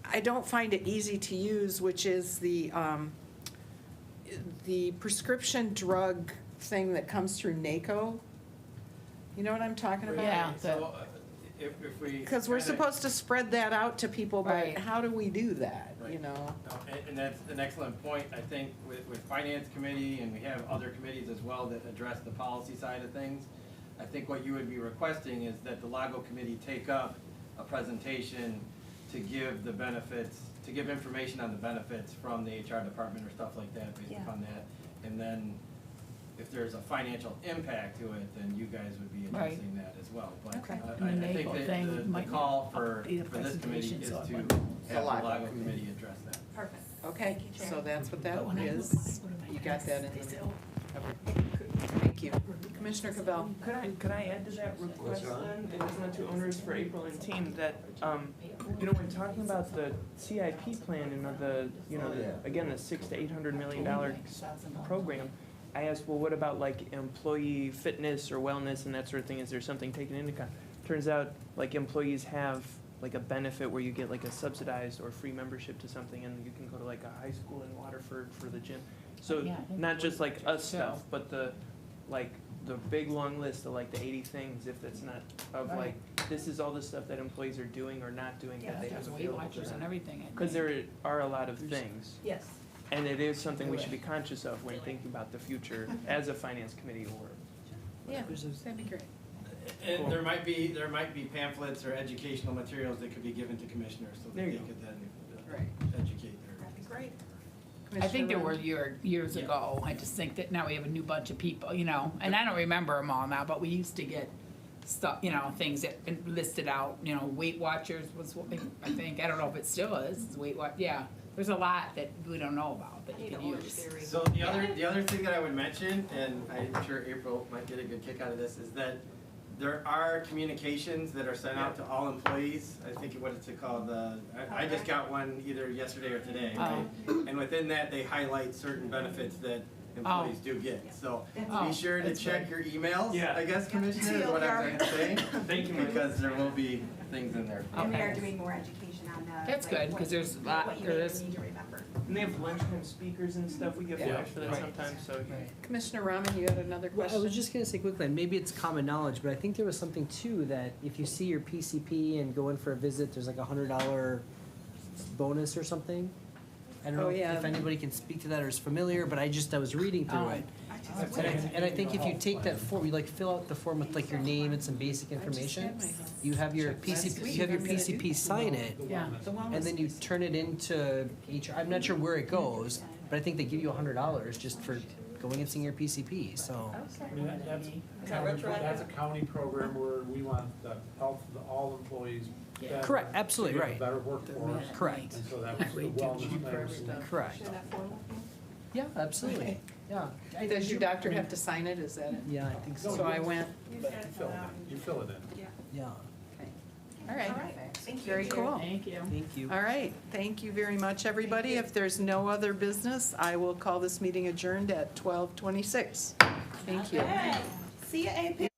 I don't find it easy to use, which is the prescription drug thing that comes through NACO. You know what I'm talking about? Yeah. So, if we. Because we're kinda- supposed to spread that out to people, but Right. how do we do that, you Right. know? No, and that's an excellent point. I think with Finance Committee, and we have other committees as well that address the policy side of things, I think what you would be requesting is that the LAGO committee take up a presentation to give the benefits, to give information on the benefits from the HR department or stuff like that based Yeah. upon that. And then if there's a financial impact to it, then you guys would be Right. addressing that as well. But Okay. I And the think NACO that thing the might call for update the this committee presentation, is so it to wouldn't- have the LAGO LAGO committee address that. Perfect. Okay, so that's what that But when I is. look at You got that in they the say, oh, Thank you. Commissioner Cavell? Could I add to that request then, if it's not too onerous for April and team, that, you know, when talking about the CIP plan and again, the $600 to $800 million program, I asked, well, what about like employee fitness or wellness and that sort of thing? Is there something taken into account? Turns out, like, employees have like a benefit where you get like a subsidized or free membership to something, and you can go to like a high school in Waterford for the gym. So Yeah, I think not just like us so. stuff, but the big long list of like the 80 things, if that's not, of Right. like, this is all the stuff that employees are doing or not doing that they have There's Weight available to Watchers and them. everything. I Because think. there are a lot of things, Yes. and it is something we should be conscious of when thinking about the future as a finance committee or. Yeah, that'd be great. And there might be pamphlets or educational materials that could be given to commissioners so that There they you go. could then Right. educate their. That'd be great. I think there Commissioner were years ago. I just think that now we have a new bunch of people, you know, and I don't remember them all now, but we used to get stuff, you know, things that listed out, you know, Weight Watchers was, I think, I don't know if it still is, Weight Watch, yeah. There's a lot that we don't know about that you can use. So the other thing that I would mention, and I'm sure April might get a good kick out of this, is that there are communications that are sent out to all employees. I think what is it called? I just got one either yesterday or today, right? And within that, they highlight certain benefits that employees do get. So Oh, be sure to that's check your emails, Yeah. I guess, Commissioner, is what I'm saying. Thank you, Mike. Because there will be things in there. And we are Okay. doing more education on the. That's good, 'cause there's a lot- What you there may is- need to remember. And they have lunchtime speakers and stuff, we get Yeah. flyers for that Right. sometimes, so. Commissioner Rahman, you had another Well, I question? was just gonna say quickly, and maybe it's common knowledge, but I think there was something too, that if you see your PCP and go in for a visit, there's like $100 bonus or something. I don't Oh, know yeah. if anybody can speak to that or is familiar, but I was reading through Oh. it. And I think if you take that form, you like fill out the form with like your name and some basic information, you have your PCP sign it, Yeah. and then you turn it into HR. I'm not sure where it goes, but I think they give you $100 just for going and seeing your PCP, so. I mean, that's a county program where we want the health of all employees. better, Correct, absolutely, to get a right. Better workforce. Correct. And so that was the wellness thing. Correct. Yeah, absolutely, yeah. Does your doctor have to sign it, is that it? Yeah, I think so. So I went, But you fill it in. Yeah, all right, Thank you. very cool. Thank you. thank you. All right, thank you very much, everybody. If there's no other business, I will call this meeting adjourned at 12:26. Thank you. See you, AP.